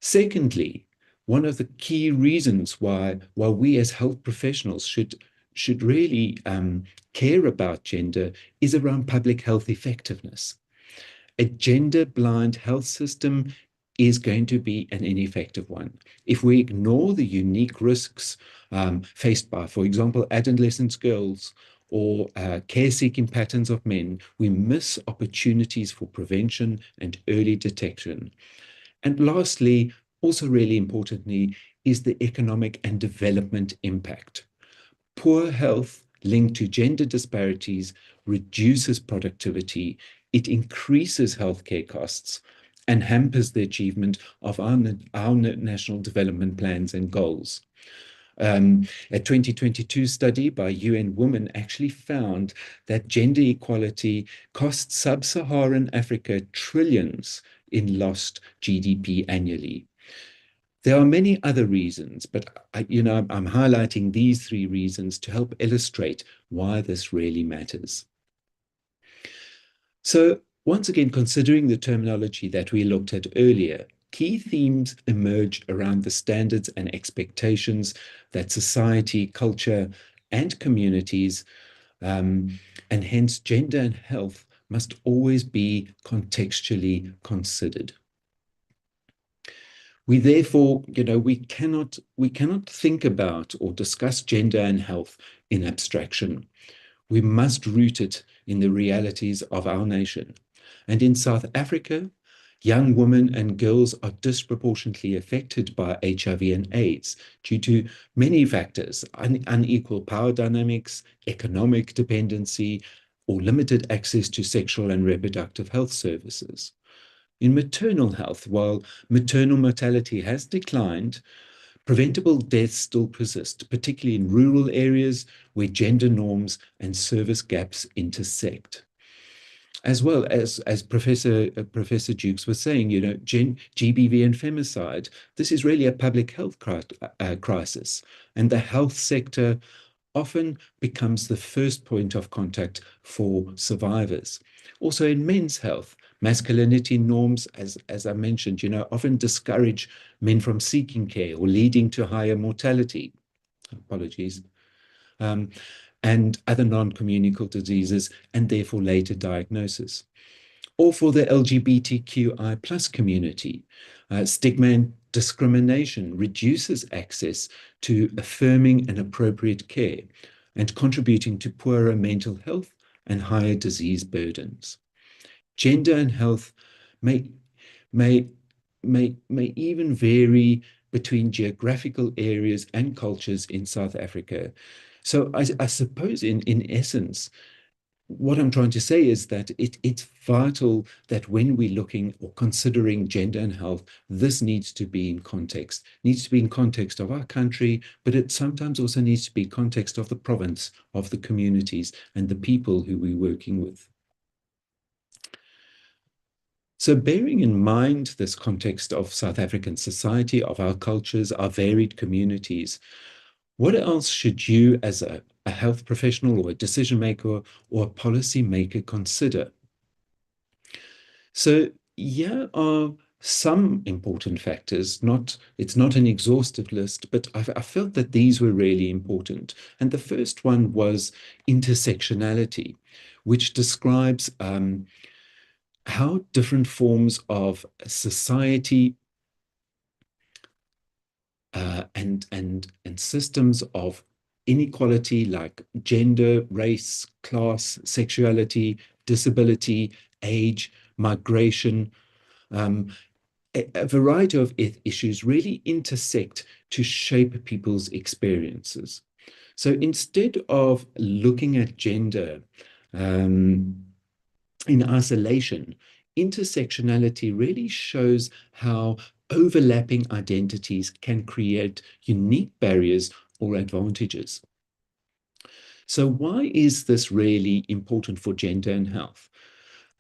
Secondly, one of the key reasons why we as health professionals should really care about gender is around public health effectiveness. A gender-blind health system is going to be an ineffective one. If we ignore the unique risks faced by, for example, adolescent girls or care-seeking patterns of men, we miss opportunities for prevention and early detection. And lastly, also really importantly, is the economic and development impact. Poor health linked to gender disparities reduces productivity, it increases healthcare costs, and hampers the achievement of our national development plans and goals. A 2022 study by UN Women actually found that gender equality costs sub-Saharan Africa trillions in lost GDP annually. There are many other reasons, but I'm highlighting these 3 reasons to help illustrate why this really matters. So once again, considering the terminology that we looked at earlier, key themes emerged around the standards and expectations that society, culture, and communities, and hence gender and health, must always be contextually considered. We therefore, we cannot think about or discuss gender and health in abstraction. We must root it in the realities of our nation. And in South Africa, young women and girls are disproportionately affected by HIV and AIDS due to many factors: unequal power dynamics, economic dependency, or limited access to sexual and reproductive health services. In maternal health, while maternal mortality has declined, preventable deaths still persist, particularly in rural areas where gender norms and service gaps intersect. As well as Professor Jukes was saying, GBV and femicide, this is really a public health crisis, and the health sector often becomes the first point of contact for survivors. Also in men's health, masculinity norms, as I mentioned, often discourage men from seeking care or leading to higher mortality. Apologies. And other non-communicable diseases, and therefore later diagnosis. Or for the LGBTQI plus community, stigma and discrimination reduces access to affirming and appropriate care and contributing to poorer mental health and higher disease burdens. Gender and health may even vary between geographical areas and cultures in South Africa. So I suppose in essence, what I'm trying to say is that it's vital that when we're looking or considering gender and health, this needs to be in context of our country, but it sometimes also needs to be context of the province, of the communities, and the people who we're working with. So bearing in mind this context of South African society, of our cultures, our varied communities, what else should you as a health professional or a decision maker or a policy maker consider? So here are some important factors. It's not an exhaustive list, but I felt that these were really important. And the first one was intersectionality, which describes how different forms of society and systems of inequality like gender, race, class, sexuality, disability, age, migration, a variety of issues really intersect to shape people's experiences. So instead of looking at gender in isolation, intersectionality really shows how overlapping identities can create unique barriers or advantages. So why is this really important for gender and health?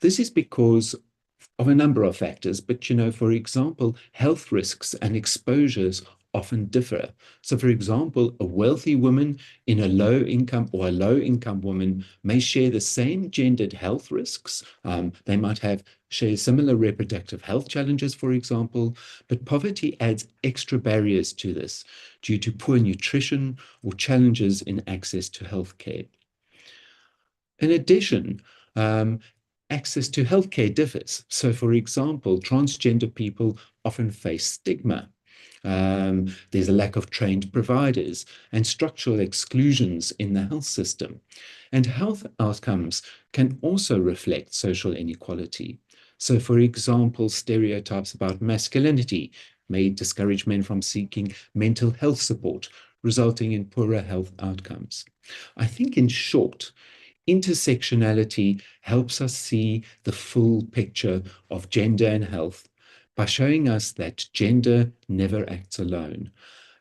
This is because of a number of factors, but for example, health risks and exposures often differ. So for example, a wealthy woman in a low income or a low income woman may share the same gendered health risks. They might share similar reproductive health challenges, for example, but poverty adds extra barriers to this due to poor nutrition or challenges in access to healthcare. In addition, access to healthcare differs. So for example, transgender people often face stigma. There's a lack of trained providers and structural exclusions in the health system. And health outcomes can also reflect social inequality. So for example, stereotypes about masculinity may discourage men from seeking mental health support, resulting in poorer health outcomes. I think in short, intersectionality helps us see the full picture of gender and health by showing us that gender never acts alone,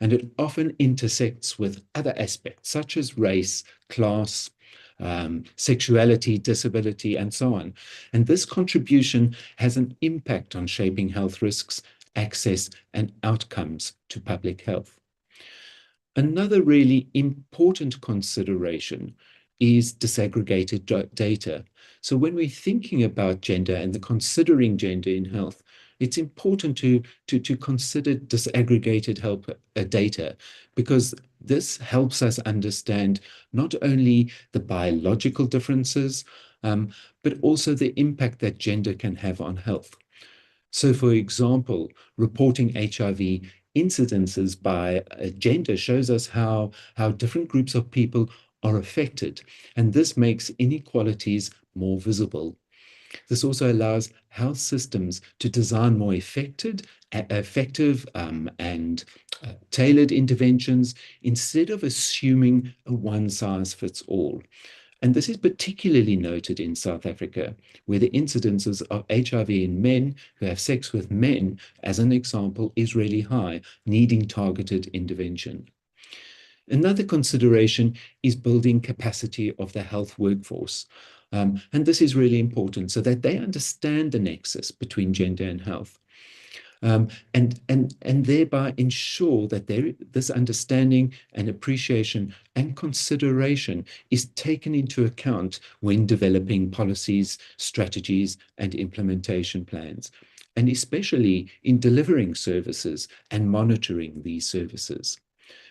and it often intersects with other aspects such as race, class, sexuality, disability, and so on. And this contribution has an impact on shaping health risks access, and outcomes to public health. Another really important consideration is disaggregated data. So when we're thinking about gender and considering gender in health, it's important to consider disaggregated data, because this helps us understand not only the biological differences, but also the impact that gender can have on health. So, for example, reporting HIV incidences by gender shows us how different groups of people are affected, and this makes inequalities more visible. This also allows health systems to design more effective and tailored interventions instead of assuming a one-size-fits-all. And this is particularly noted in South Africa, where the incidences of HIV in men who have sex with men, as an example, is really high, needing targeted intervention. Another consideration is building capacity of the health workforce. And this is really important so that they understand the nexus between gender and health. And thereby ensure that this understanding and appreciation and consideration is taken into account when developing policies, strategies, and implementation plans, and especially in delivering services and monitoring these services.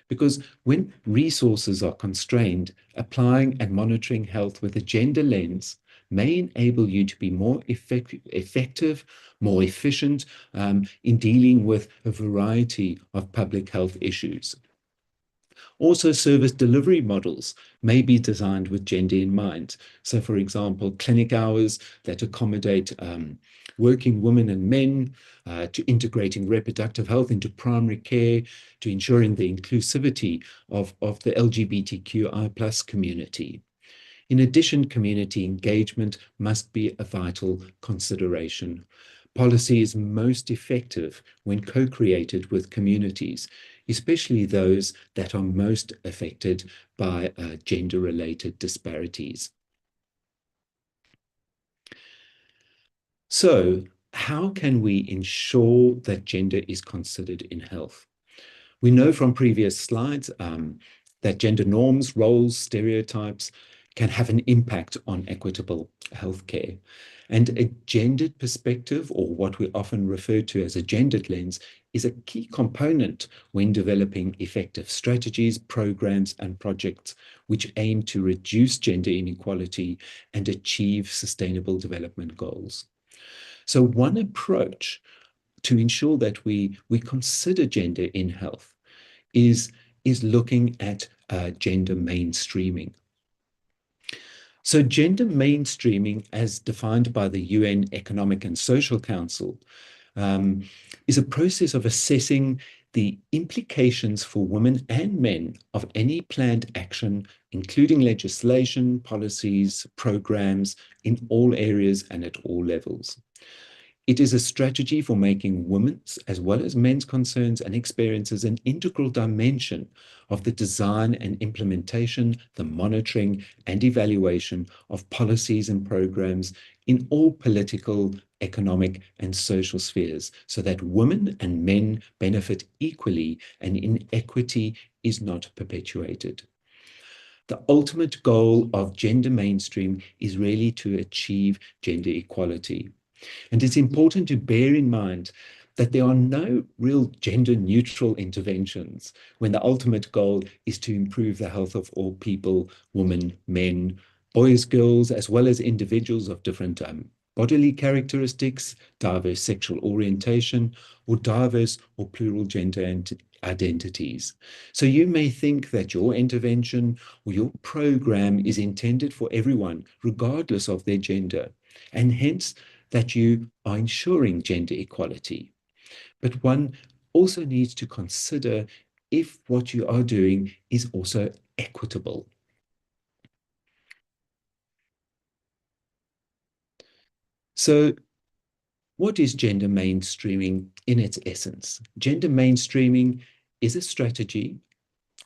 Because when resources are constrained, applying and monitoring health with a gender lens may enable you to be more effective, more efficient in dealing with a variety of public health issues. Also, service delivery models may be designed with gender in mind. So, for example, clinic hours that accommodate working women and men, to integrating reproductive health into primary care, to ensuring the inclusivity of the LGBTQI+ community. In addition, community engagement must be a vital consideration. Policy is most effective when co-created with communities, especially those that are most affected by gender-related disparities. So, how can we ensure that gender is considered in health? We know from previous slides that gender norms, roles, stereotypes can have an impact on equitable healthcare. And a gendered perspective, or what we often refer to as a gendered lens, is a key component when developing effective strategies, programs, and projects which aim to reduce gender inequality and achieve sustainable development goals. So one approach to ensure that we consider gender in health is looking at gender mainstreaming. So gender mainstreaming, as defined by the UN Economic and Social Council, is a process of assessing the implications for women and men of any planned action, including legislation, policies, programs in all areas and at all levels. It is a strategy for making women's as well as men's concerns and experiences an integral dimension of the design and implementation, the monitoring and evaluation of policies and programs in all political, economic, and social spheres, so that women and men benefit equally and inequity is not perpetuated. The ultimate goal of gender mainstream is really to achieve gender equality. And it's important to bear in mind that there are no real gender-neutral interventions when the ultimate goal is to improve the health of all people, women, men, boys, girls, as well as individuals of different bodily characteristics, diverse sexual orientation, or diverse or plural gender identities. So you may think that your intervention or your program is intended for everyone, regardless of their gender, and hence that you are ensuring gender equality. But one also needs to consider if what you are doing is also equitable. So what is gender mainstreaming in its essence? Gender mainstreaming is a strategy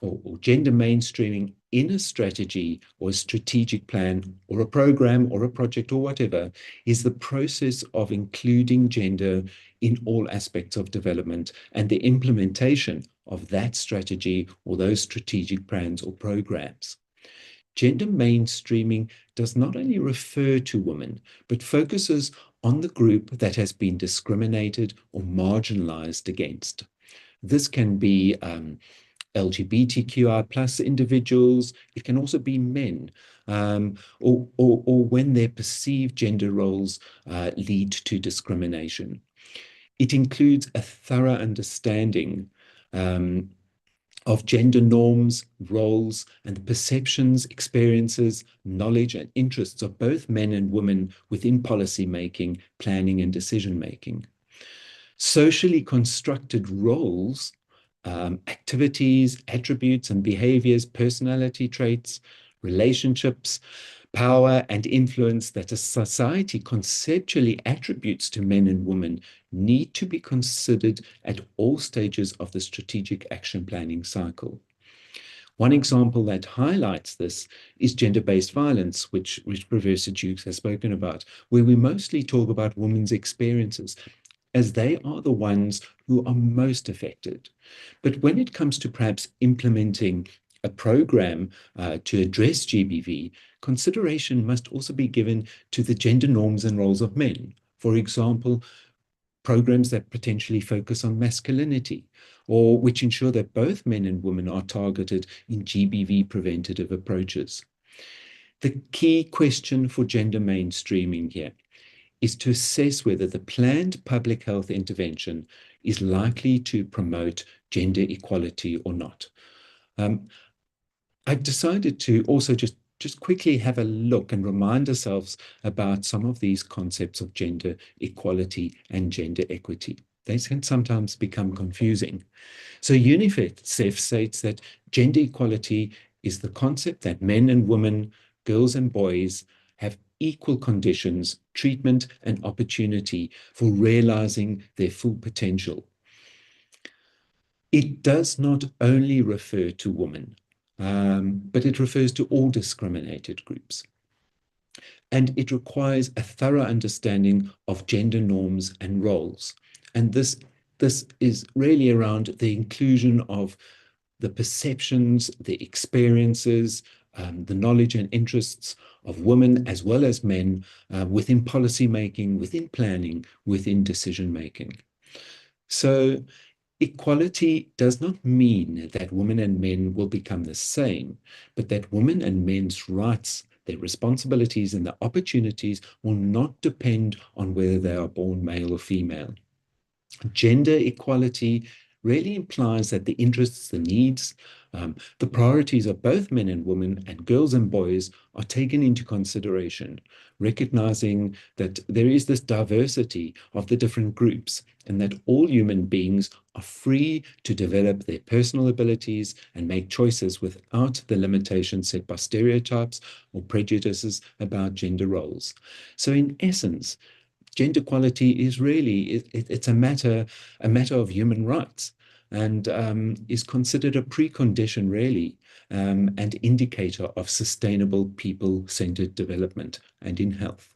or gender mainstreaming in a strategy or a strategic plan or a program or a project or whatever is the process of including gender in all aspects of development and the implementation of that strategy or those strategic plans or programs. Gender mainstreaming does not only refer to women, but focuses on the group that has been discriminated or marginalized against. This can be LGBTQI plus individuals. It can also be men, or when their perceived gender roles lead to discrimination. It includes a thorough understanding of gender norms, roles, and the perceptions, experiences, knowledge, and interests of both men and women within policy making, planning, and decision making. Socially constructed roles, activities, attributes, and behaviors, personality traits, relationships, power, and influence that a society conceptually attributes to men and women need to be considered at all stages of the strategic action planning cycle. One example that highlights this is gender-based violence, which Professor Jukes has spoken about, where we mostly talk about women's experiences, as they are the ones who are most affected. But when it comes to perhaps implementing a program to address GBV, consideration must also be given to the gender norms and roles of men. For example, programs that potentially focus on masculinity, or which ensure that both men and women are targeted in GBV preventative approaches. The key question for gender mainstreaming here is to assess whether the planned public health intervention is likely to promote gender equality or not. I've decided to also just quickly have a look and remind ourselves about some of these concepts of gender equality and gender equity. They can sometimes become confusing. So UNICEF states that gender equality is the concept that men and women, girls and boys have equal conditions, treatment, and opportunity for realizing their full potential. It does not only refer to women, but it refers to all discriminated groups. And it requires a thorough understanding of gender norms and roles. And this is really around the inclusion of the perceptions, the experiences, the knowledge and interests of women as well as men within policy making, within planning, within decision making. So equality does not mean that women and men will become the same, but that women and men's rights, their responsibilities, and the opportunities will not depend on whether they are born male or female. Gender equality really implies that the interests, the needs, the priorities of both men and women and girls and boys are taken into consideration, recognizing that there is this diversity of the different groups and that all human beings are free to develop their personal abilities and make choices without the limitations set by stereotypes or prejudices about gender roles. So in essence, gender equality is really, it's a matter of human rights, and is considered a precondition really, and indicator of sustainable people-centered development and in health.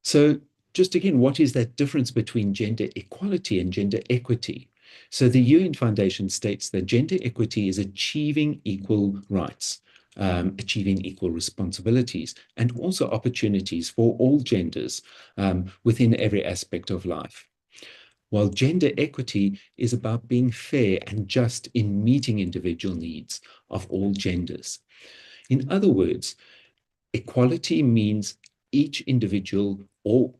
So just again, what is that difference between gender equality and gender equity? So the UN Foundation states that gender equity is achieving equal rights, achieving equal responsibilities, and also opportunities for all genders within every aspect of life. While gender equity is about being fair and just in meeting individual needs of all genders. In other words, equality means each individual or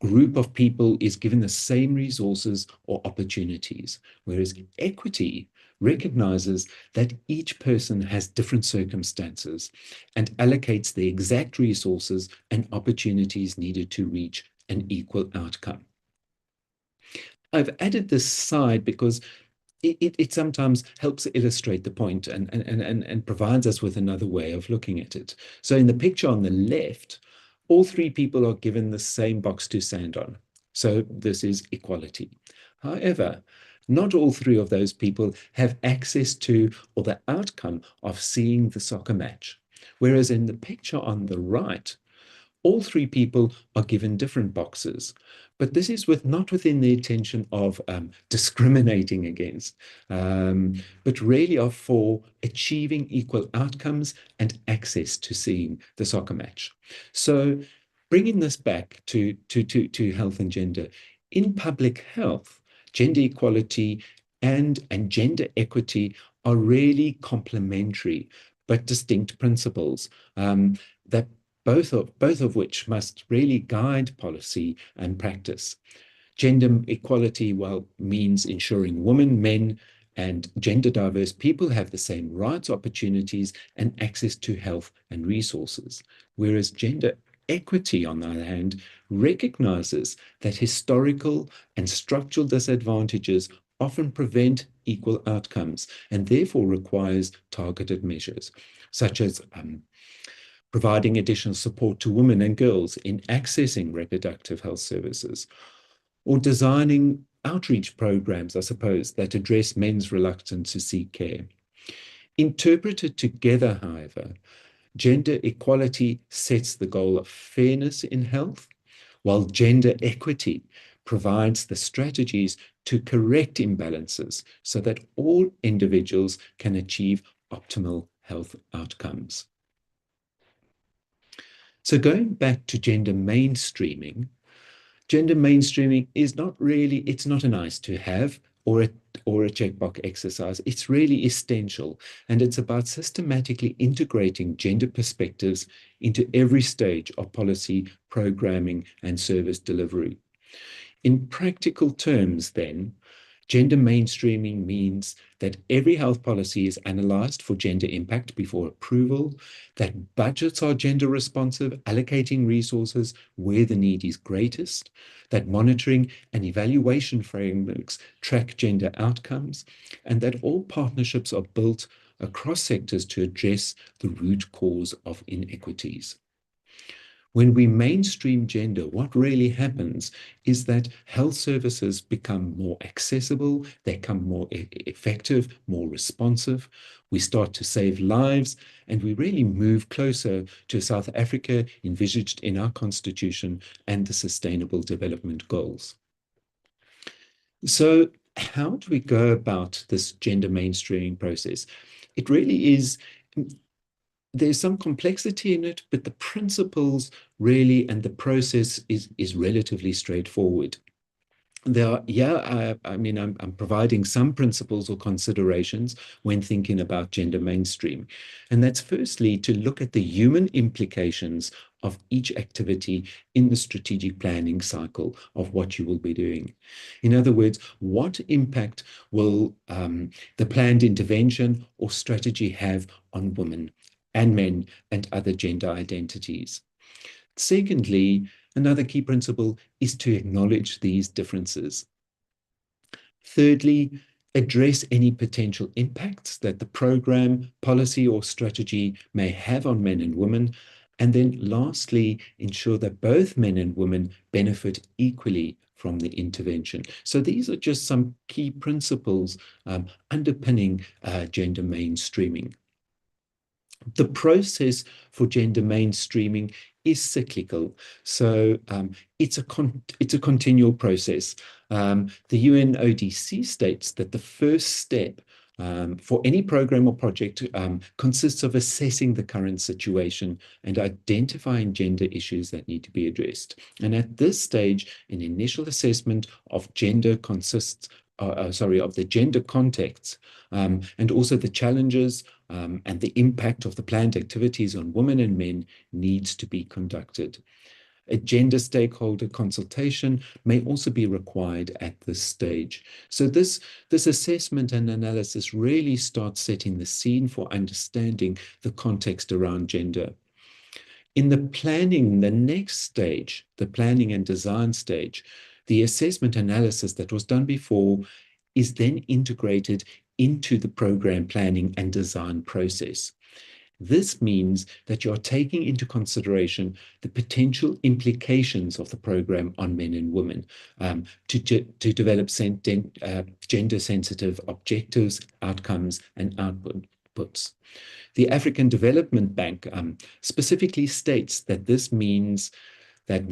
group of people is given the same resources or opportunities, whereas equity recognizes that each person has different circumstances and allocates the exact resources and opportunities needed to reach an equal outcome. I've added this slide because it sometimes helps illustrate the point and provides us with another way of looking at it. So in the picture on the left, all three people are given the same box to stand on. So this is equality. However, not all three of those people have access to or the outcome of seeing the soccer match. Whereas in the picture on the right, all three people are given different boxes, but this is not within the intention of discriminating against, but really are for achieving equal outcomes and access to seeing the soccer match. So bringing this back to health and gender, in public health, gender equality and gender equity are really complementary but distinct principles that both of which must really guide policy and practice. Gender equality, well, means ensuring women, men, and gender diverse people have the same rights, opportunities, and access to health and resources. Whereas gender equity, on the other hand, recognizes that historical and structural disadvantages often prevent equal outcomes and therefore requires targeted measures, such as providing additional support to women and girls in accessing reproductive health services, or designing outreach programs, I suppose, that address men's reluctance to seek care. Interpreted together, however, gender equality sets the goal of fairness in health, while gender equity provides the strategies to correct imbalances so that all individuals can achieve optimal health outcomes. So going back to gender mainstreaming is not really, it's not a nice to have or a checkbox exercise. It's really essential, and it's about systematically integrating gender perspectives into every stage of policy, programming, and service delivery. In practical terms, then, gender mainstreaming means that every health policy is analysed for gender impact before approval, that budgets are gender responsive, allocating resources where the need is greatest, that monitoring and evaluation frameworks track gender outcomes, and that all partnerships are built across sectors to address the root cause of inequities. When we mainstream gender, what really happens is that health services become more accessible, they become more effective, more responsive. We start to save lives, and we really move closer to South Africa envisaged in our constitution and the Sustainable Development Goals. So how do we go about this gender mainstreaming process? It really is, there's some complexity in it, but the principles really and the process is relatively straightforward. There are, I'm providing some principles or considerations when thinking about gender mainstream. And that's firstly to look at the human implications of each activity in the strategic planning cycle of what you will be doing. In other words, what impact will the planned intervention or strategy have on women and men and other gender identities? Secondly, another key principle is to acknowledge these differences. Thirdly, address any potential impacts that the program, policy, or strategy may have on men and women. And then lastly, ensure that both men and women benefit equally from the intervention. So these are just some key principles underpinning gender mainstreaming. The process for gender mainstreaming is cyclical, so it's a continual process. The UNODC states that the first step for any program or project consists of assessing the current situation and identifying gender issues that need to be addressed. And at this stage, an initial assessment of gender consists of the gender context and also the challenges and the impact of the planned activities on women and men needs to be conducted. A gender stakeholder consultation may also be required at this stage. So this assessment and analysis really starts setting the scene for understanding the context around gender. In the planning, the next stage, the planning and design stage, the assessment analysis that was done before is then integrated into the program planning and design process. This means that you're taking into consideration the potential implications of the program on men and women, to develop gender-sensitive objectives, outcomes, and outputs. The African Development Bank specifically states that this means that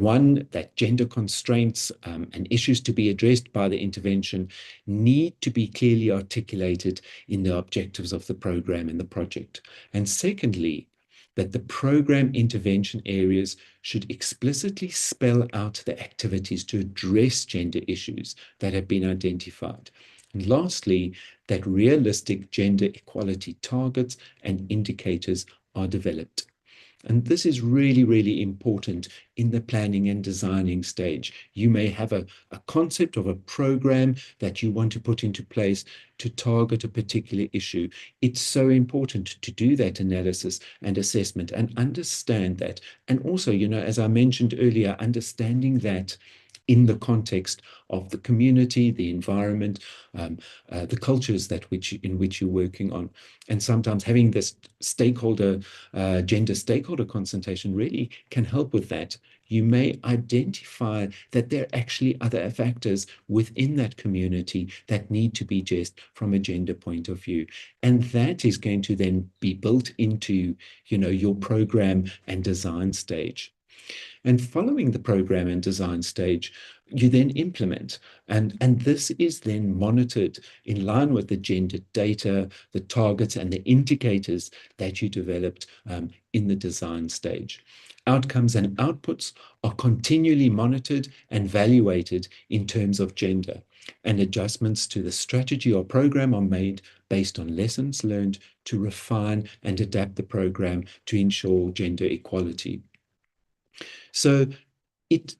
that gender constraints and issues to be addressed by the intervention need to be clearly articulated in the objectives of the program and the project. And secondly, that the program intervention areas should explicitly spell out the activities to address gender issues that have been identified. And lastly, that realistic gender equality targets and indicators are developed. And this is really, really important in the planning and designing stage. You may have a concept of a program that you want to put into place to target a particular issue. It's so important to do that analysis and assessment and understand that. And also, as I mentioned earlier, understanding that in the context of the community, the environment, the cultures in which you're working on. And sometimes having this gender stakeholder consultation really can help with that. You may identify that there are actually other factors within that community that need to be addressed from a gender point of view. And that is going to then be built into, your program and design stage. And following the program and design stage, you then implement. And this is then monitored in line with the gender data, the targets, and the indicators that you developed in the design stage. Outcomes and outputs are continually monitored and evaluated in terms of gender, and adjustments to the strategy or program are made based on lessons learned to refine and adapt the program to ensure gender equality. So it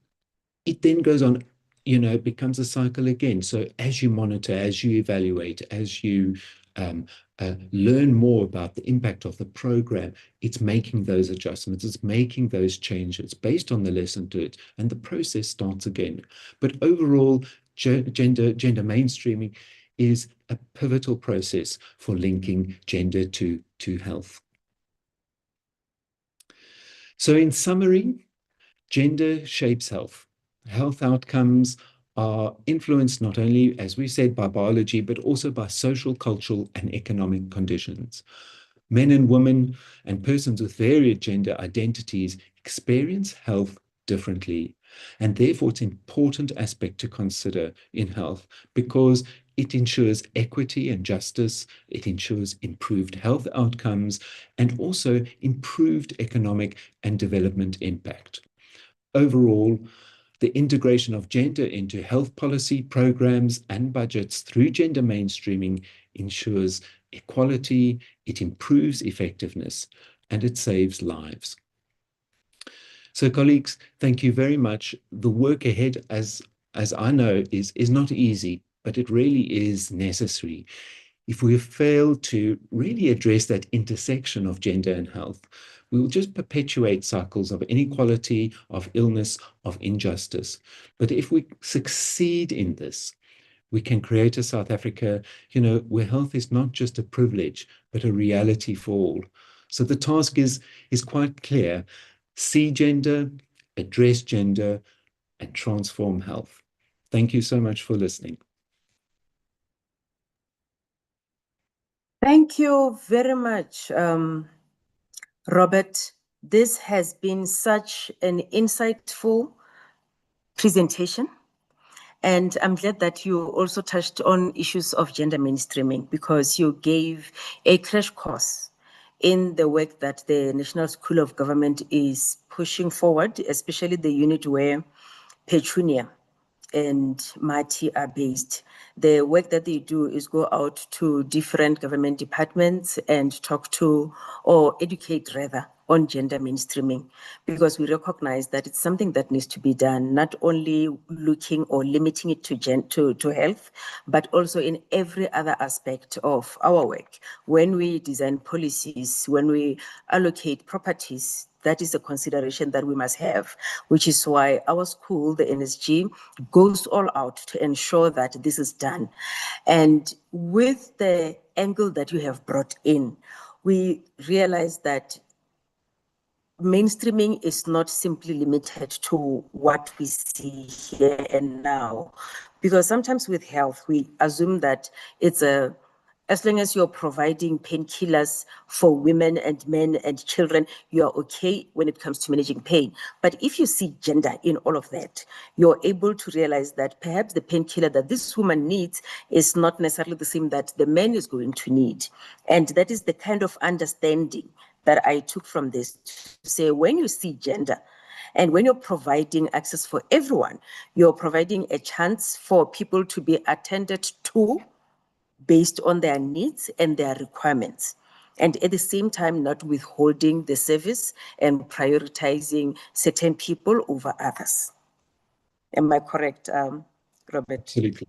then goes on, it becomes a cycle again. So as you monitor, as you evaluate, as you learn more about the impact of the program, it's making those adjustments, it's making those changes based on the lesson learned, and the process starts again. But overall, gender mainstreaming is a pivotal process for linking gender to health. So in summary, gender shapes health. Health outcomes are influenced not only, as we said, by biology, but also by social, cultural, and economic conditions. Men and women and persons with varied gender identities experience health differently. And therefore, it's an important aspect to consider in health because it ensures equity and justice, it ensures improved health outcomes, and also improved economic and development impact. Overall, the integration of gender into health policy programs and budgets through gender mainstreaming ensures equality, it improves effectiveness, and it saves lives. So colleagues, thank you very much. The work ahead, as I know, is not easy, but it really is necessary. If we fail to really address that intersection of gender and health, we will just perpetuate cycles of inequality, of illness, of injustice. But if we succeed in this, we can create a South Africa, where health is not just a privilege, but a reality for all. So the task is quite clear. See gender, address gender, and transform health. Thank you so much for listening. Thank you very much, Robert. This has been such an insightful presentation. And I'm glad that you also touched on issues of gender mainstreaming because you gave a crash course in the work that the National School of Government is pushing forward, especially the unit where Petunia and Mati are based. The work that they do is go out to different government departments and talk to, or educate rather, on gender mainstreaming, because we recognize that it's something that needs to be done, not only looking or limiting it to health, but also in every other aspect of our work. When we design policies, when we allocate properties, that is a consideration that we must have, which is why our school, the NSG, goes all out to ensure that this is done. And with the angle that you have brought in, we realize that mainstreaming is not simply limited to what we see here and now, because sometimes with health, we assume that it's as long as you're providing painkillers for women and men and children, you're okay when it comes to managing pain. But if you see gender in all of that, you're able to realize that perhaps the painkiller that this woman needs is not necessarily the same that the man is going to need. And that is the kind of understanding that I took from this to say, when you see gender, and when you're providing access for everyone, you're providing a chance for people to be attended to based on their needs and their requirements. And at the same time, not withholding the service and prioritizing certain people over others. Am I correct, Robert? Absolutely.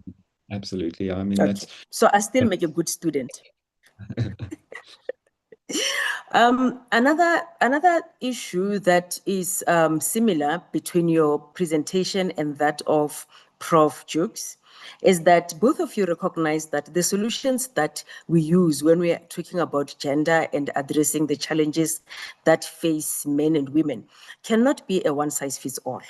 Absolutely. I mean, okay. So I still make a good student. Another issue that is similar between your presentation and that of Prof. Jukes is that both of you recognize that the solutions that we use when we are talking about gender and addressing the challenges that face men and women cannot be a one-size-fits-all.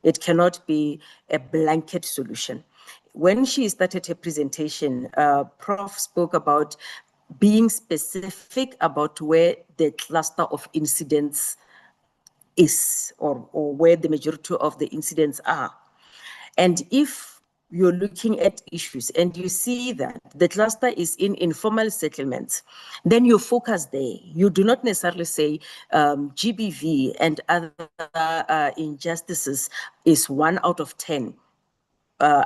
It cannot be a blanket solution. When she started her presentation, Prof spoke about being specific about where the cluster of incidents is, or where the majority of the incidents are. And if you're looking at issues and you see that the cluster is in informal settlements, then you focus there. You do not necessarily say GBV and other injustices is 1 out of 10.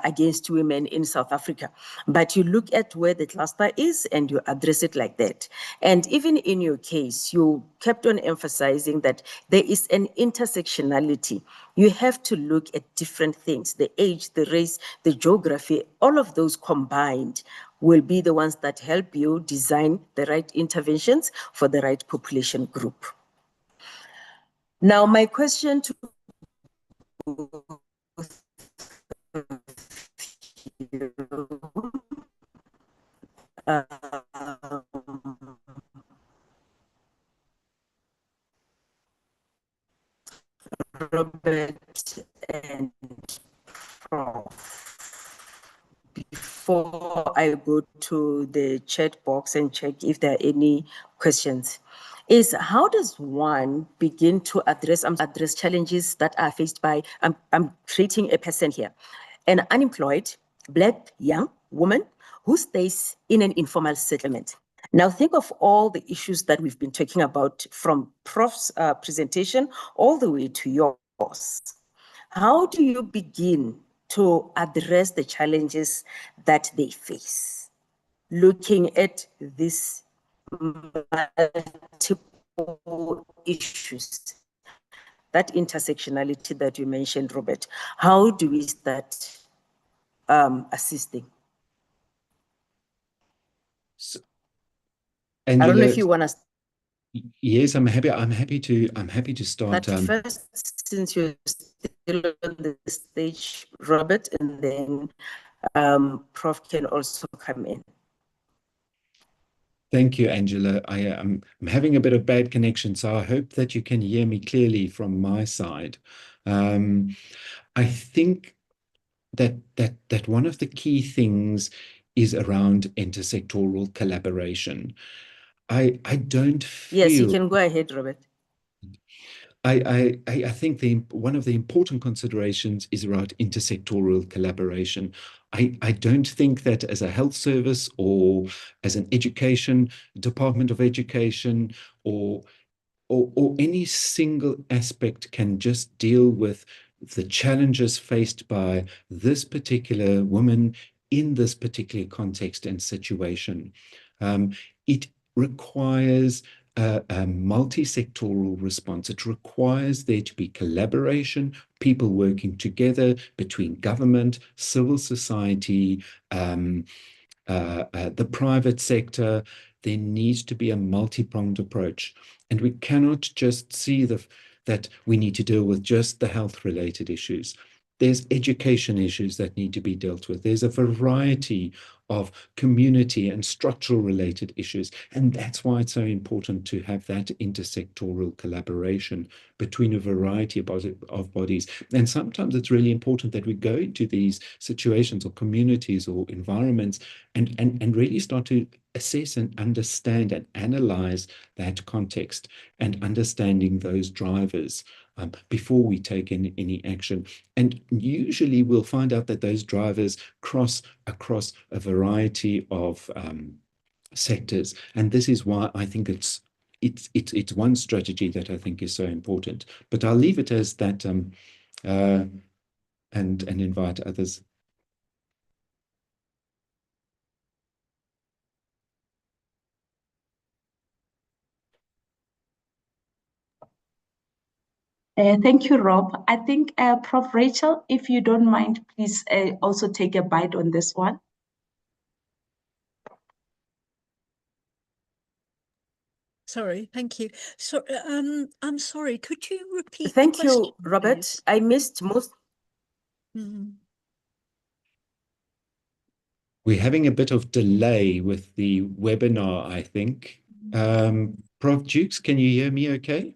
Against women in South Africa. But you look at where the cluster is and you address it like that. And even in your case, you kept on emphasizing that there is an intersectionality. You have to look at different things, the age, the race, the geography, all of those combined will be the ones that help you design the right interventions for the right population group. Now, my question to Robert and Prof, before I go to the chat box and check if there are any questions, is how does one begin to address challenges that are faced by, I'm creating a person here, an unemployed Black young woman who stays in an informal settlement. Now think of all the issues that we've been talking about from Prof's presentation all the way to yours. How do you begin to address the challenges that they face? Looking at these multiple issues, that intersectionality that you mentioned, Robert, how do we start assisting? So, I don't know if you want to. Yes, I'm happy to start. First, since you're still on the stage, Robert, and then Prof can also come in. Thank you, Angela. I'm having a bit of bad connection, so I hope that you can hear me clearly from my side. I think that one of the key things is around intersectoral collaboration. I don't feel. Yes, you can go ahead, Robert. I think one of the important considerations is around intersectoral collaboration. I don't think that as a health service or as an education, Department of Education, or any single aspect can just deal with the challenges faced by this particular woman in this particular context and situation. It requires a multi-sectoral response. It requires there to be collaboration, people working together between government, civil society, the private sector. There needs to be a multi-pronged approach. And we cannot just see that we need to deal with just the health-related issues. There's education issues that need to be dealt with. There's a variety of community and structural related issues. And that's why it's so important to have that intersectoral collaboration between a variety of bodies. And sometimes it's really important that we go into these situations or communities or environments and really start to assess and understand and analyze that context and understanding those drivers before we take any action. And usually we'll find out that those drivers cross across a variety of sectors. And this is why I think it's one strategy that I think is so important. But I'll leave it as that and invite others. Thank you, Rob. I think, Prof. Rachel, if you don't mind, please also take a bite on this one. Sorry, thank you. So, I'm sorry, could you repeat the Thank question, you, Robert. please? I missed most. We're having a bit of delay with the webinar, I think. Prof. Jukes, can you hear me okay?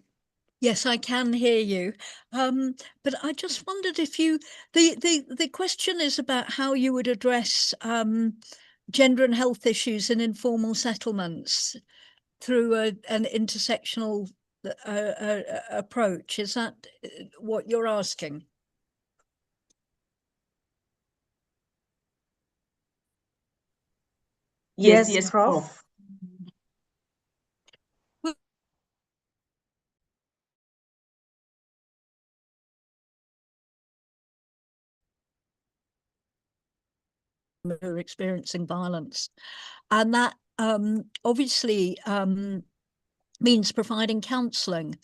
Yes, I can hear you. But I just wondered if you, the question is about how you would address gender and health issues in informal settlements through an intersectional approach. Is that what you're asking? Yes, Prof. Who are experiencing violence, and that obviously means providing counselling.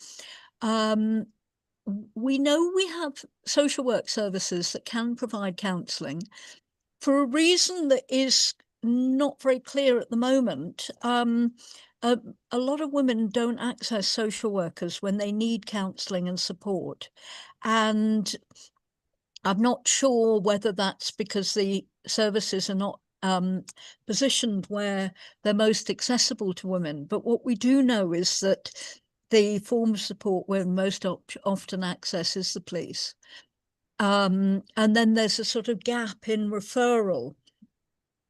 We know we have social work services that can provide counselling for a reason that is not very clear at the moment. A lot of women don't access social workers when they need counselling and support, and I'm not sure whether that's because the services are not positioned where they're most accessible to women. But what we do know is that the form of support we're most often access is the police. And then there's a sort of gap in referral.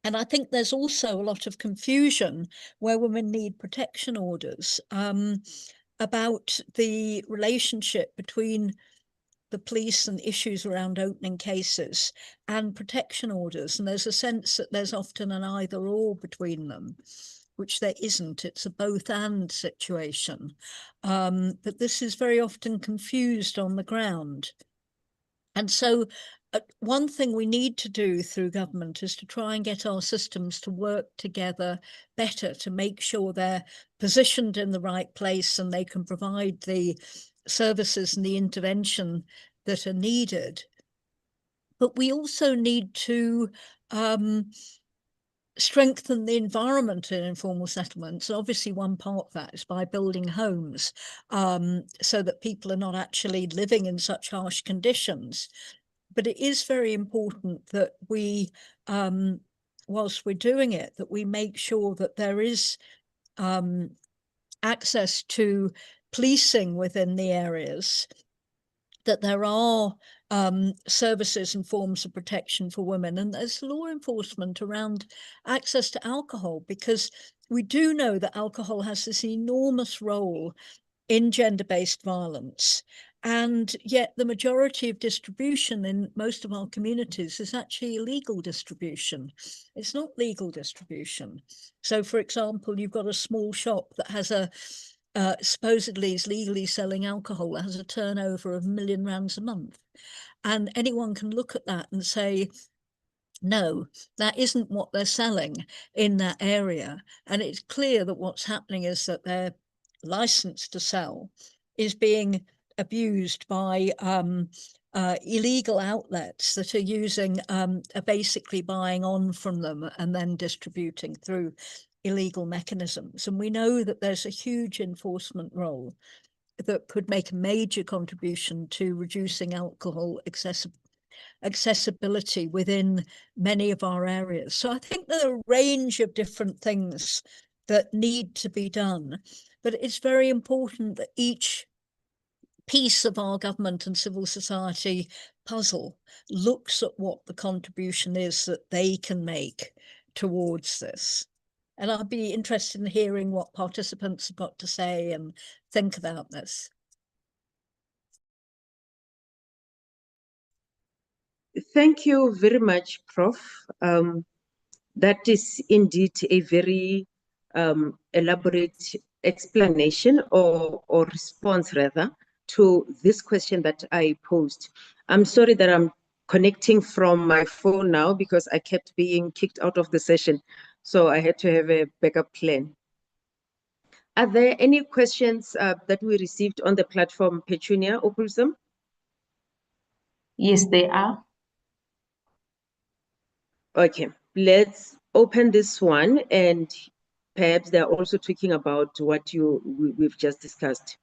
And I think there's also a lot of confusion where women need protection orders about the relationship between the police and issues around opening cases and protection orders. And there's a sense that there's often an either or between them, which there isn't. It's a both and situation. But this is very often confused on the ground. And so one thing we need to do through government is to try and get our systems to work together better, to make sure they're positioned in the right place and they can provide the services and the intervention that are needed. But we also need to strengthen the environment in informal settlements. Obviously, one part of that is by building homes so that people are not actually living in such harsh conditions. But it is very important that we, whilst we're doing it, that we make sure that there is access to policing within the areas, that there are services and forms of protection for women, and there's law enforcement around access to alcohol, because we do know that alcohol has this enormous role in gender-based violence. And yet the majority of distribution in most of our communities is actually illegal distribution. It's not legal distribution. So, for example, you've got a small shop that has a supposedly is legally selling alcohol that has a turnover of R1 million a month. And anyone can look at that and say, no, that isn't what they're selling in that area. And it's clear that what's happening is that their license to sell is being abused by illegal outlets that are using, are basically buying on from them and then distributing through illegal mechanisms. And we know that there's a huge enforcement role that could make a major contribution to reducing alcohol accessibility within many of our areas. So I think there are a range of different things that need to be done, but it's very important that each piece of our government and civil society puzzle looks at what the contribution is that they can make towards this. And I'd be interested in hearing what participants have got to say and think about this. Thank you very much, Prof. That is indeed a very elaborate explanation or response rather to this question that I posed. I'm sorry that I'm connecting from my phone now because I kept being kicked out of the session. So I had to have a backup plan. Are there any questions that we received on the platform, Petunia Opulsum? Yes, they are. Okay, let's open this one, and perhaps they're also talking about what we've just discussed.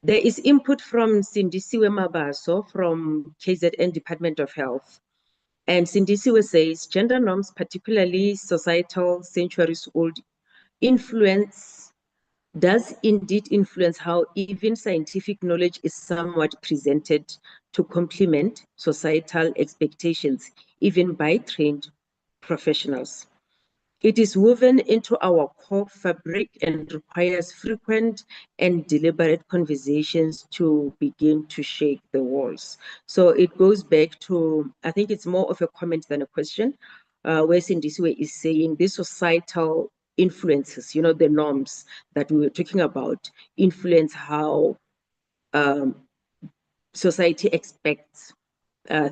There is input from Sindisiwe Mabaso from KZN Department of Health. And Sindisiwe says, gender norms, particularly societal centuries-old influence, does indeed influence how even scientific knowledge is somewhat presented to complement societal expectations, even by trained professionals. It is woven into our core fabric and requires frequent and deliberate conversations to begin to shake the walls. So it goes back to, I think it's more of a comment than a question, where Sindisiwe is saying these societal influences, the norms that we were talking about, influence how society expects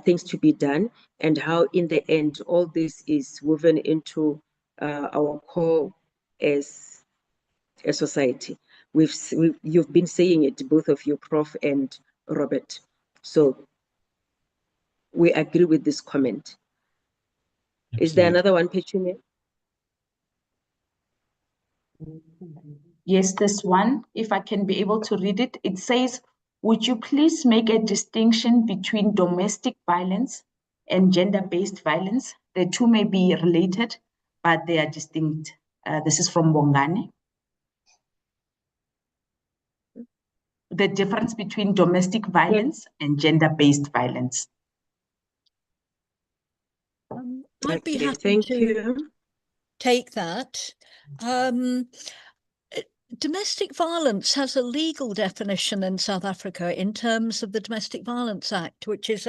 things to be done, and how in the end all this is woven into our core as a society. You've been saying it, both of you, Prof and Robert. So we agree with this comment. Absolutely. Is there another one, Petunia? Yes, this one, if I can be able to read it, it says, would you please make a distinction between domestic violence and gender-based violence? The two may be related, but they are distinct. This is from Bongani. The difference between domestic violence and gender-based violence. I'd be happy to take that. Domestic violence has a legal definition in South Africa in terms of the Domestic Violence Act, which is,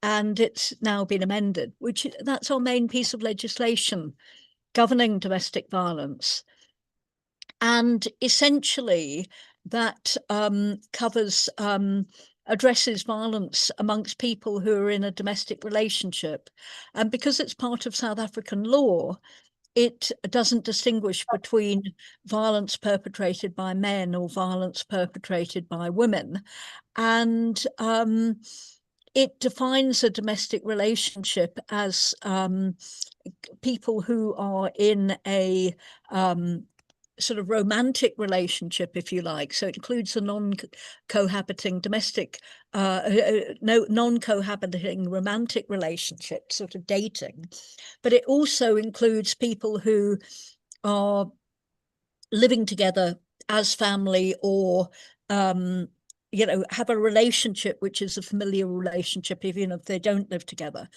and it's now been amended, that's our main piece of legislation governing domestic violence. And essentially that addresses violence amongst people who are in a domestic relationship. And because it's part of South African law, it doesn't distinguish between violence perpetrated by men or violence perpetrated by women. And it defines a domestic relationship as people who are in a sort of romantic relationship, if you like. So it includes a non-cohabiting domestic, non-cohabiting romantic relationship, sort of dating. But it also includes people who are living together as family or, have a relationship which is a familiar relationship, even if they don't live together.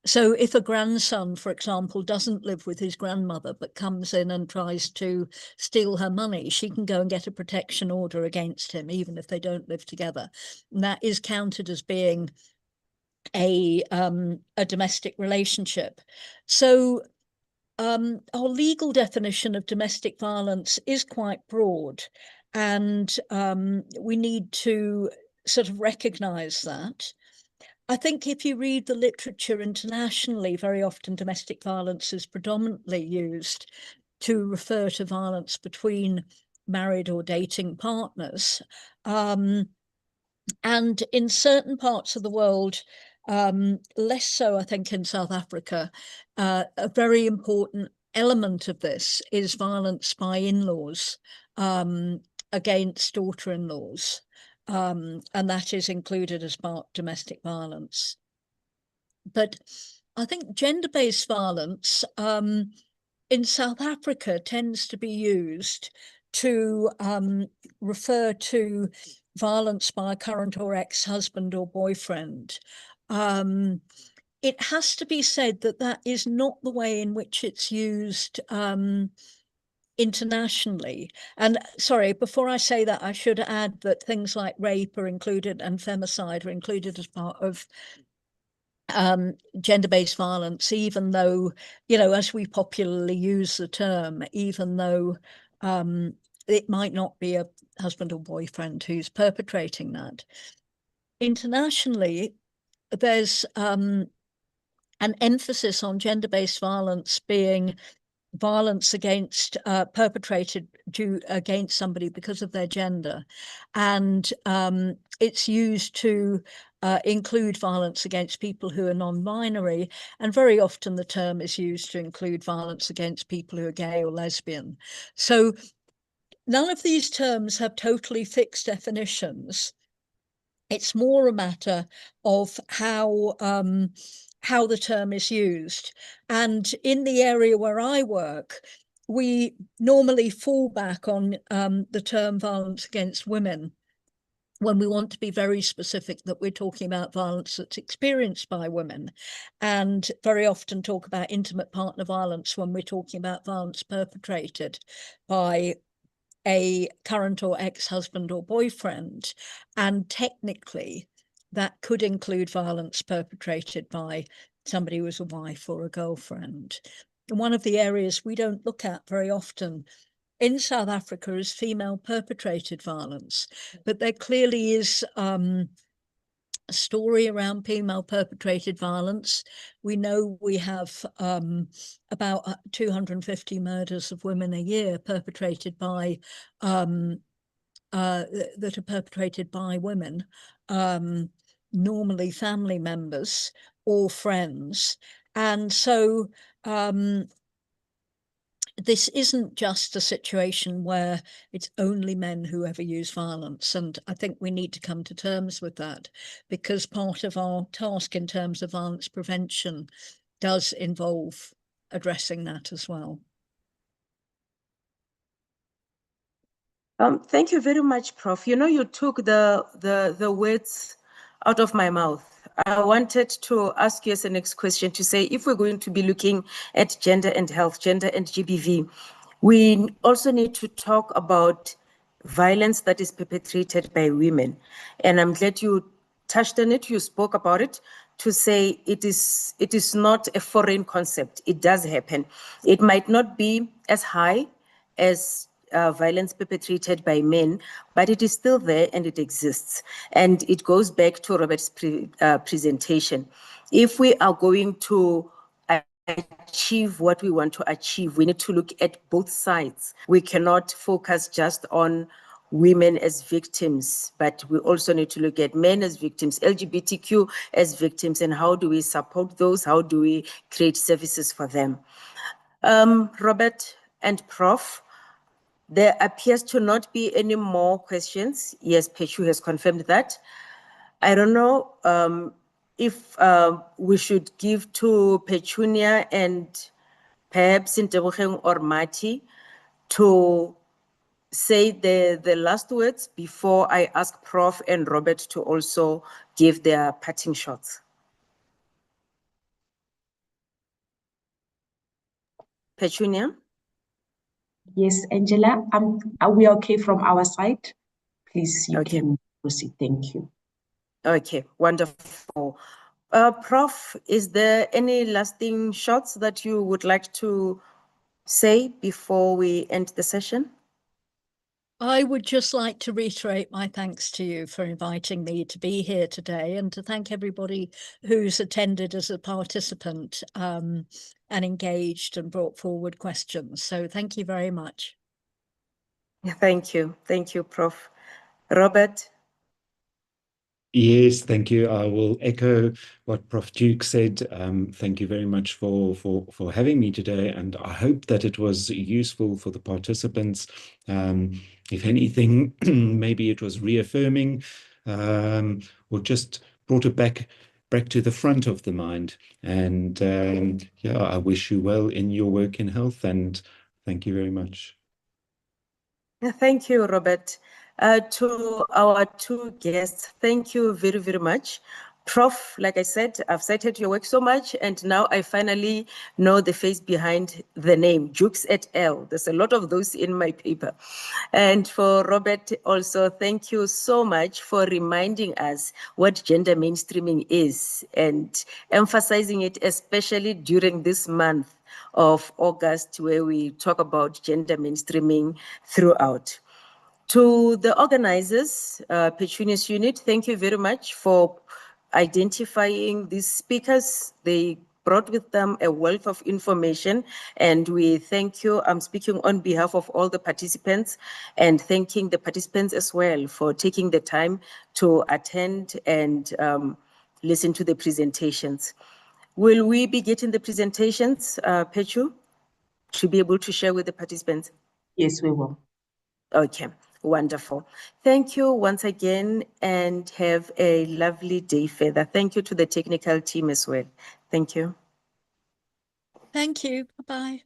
So if a grandson, for example, doesn't live with his grandmother, but comes in and tries to steal her money, she can go and get a protection order against him, even if they don't live together. And that is counted as being a domestic relationship. So our legal definition of domestic violence is quite broad, and we need to sort of recognize that. I think if you read the literature internationally, very often domestic violence is predominantly used to refer to violence between married or dating partners. And in certain parts of the world, less so, I think, in South Africa, a very important element of this is violence by in-laws against daughter-in-laws. And that is included as part of domestic violence. But I think gender-based violence in South Africa tends to be used to refer to violence by a current or ex-husband or boyfriend. It has to be said that that is not the way in which it's used internationally. And sorry, before I say that, I should add that things like rape are included and femicide are included as part of gender-based violence, even though, you know, as we popularly use the term, even though it might not be a husband or boyfriend who's perpetrating that. Internationally, there's an emphasis on gender-based violence being violence against perpetrated against somebody because of their gender, and it's used to include violence against people who are non-binary, and very often the term is used to include violence against people who are gay or lesbian. So none of these terms have totally fixed definitions. It's more a matter of how the term is used. And in the area where I work, we normally fall back on the term violence against women when we want to be very specific that we're talking about violence that's experienced by women, and very often talk about intimate partner violence when we're talking about violence perpetrated by a current or ex-husband or boyfriend. And technically, that could include violence perpetrated by somebody who was a wife or a girlfriend. And one of the areas we don't look at very often in South Africa is female perpetrated violence, but there clearly is a story around female perpetrated violence. We know we have about 250 murders of women a year perpetrated by that are perpetrated by women, normally family members or friends. And so this isn't just a situation where it's only men who ever use violence. And I think we need to come to terms with that, because part of our task in terms of violence prevention does involve addressing that as well. Thank you very much, Prof. You know, you took the words out of my mouth. I wanted to ask you as the next question to say, if we're going to be looking at gender and health, gender and GBV, we also need to talk about violence that is perpetrated by women. And I'm glad you touched on it, you spoke about it, to say it is not a foreign concept. It does happen. It might not be as high as violence perpetrated by men, but it is still there and it exists. And it goes back to Robert's presentation. If we are going to achieve what we want to achieve, we need to look at both sides. We cannot focus just on women as victims, but we also need to look at men as victims, LGBTQ as victims, and how do we support those? How do we create services for them? Robert and Prof, there appears to not be any more questions. Yes, Pechu has confirmed that. I don't know if we should give to Petunia and perhaps Ntebogang or Mati to say the last words before I ask Prof and Robert to also give their parting shots. Petunia? Yes, Angela, are we okay from our side? Please, you Okay. can proceed. Thank you. Okay, wonderful. Prof, is there any lasting shots that you would like to say before we end the session? I would just like to reiterate my thanks to you for inviting me to be here today, and to thank everybody who's attended as a participant and engaged and brought forward questions. So thank you very much. Thank you. Thank you, Prof. Robert? Yes, thank you. I will echo what Prof. Duke said. Thank you very much for having me today, and I hope that it was useful for the participants. If anything, maybe it was reaffirming or just brought it back back to the front of the mind. And yeah, I wish you well in your work in health, and thank you very much. Thank you, Robert. To our two guests, thank you very, very much. Prof, like I said, I've cited your work so much, and now I finally know the face behind the name, Jukes et al. There's a lot of those in my paper. And for Robert also, thank you so much for reminding us what gender mainstreaming is and emphasizing it, especially during this month of August, where we talk about gender mainstreaming throughout. To the organizers, Petunias Unit, thank you very much for identifying these speakers. They brought with them a wealth of information, and we thank you. I'm speaking on behalf of all the participants and thanking the participants as well for taking the time to attend and listen to the presentations. Will we be getting the presentations, Pechu, to be able to share with the participants? Yes, we will. Okay, wonderful. Thank you once again and have a lovely day further. Thank you to the technical team as well. Thank you. Thank you. Bye-bye.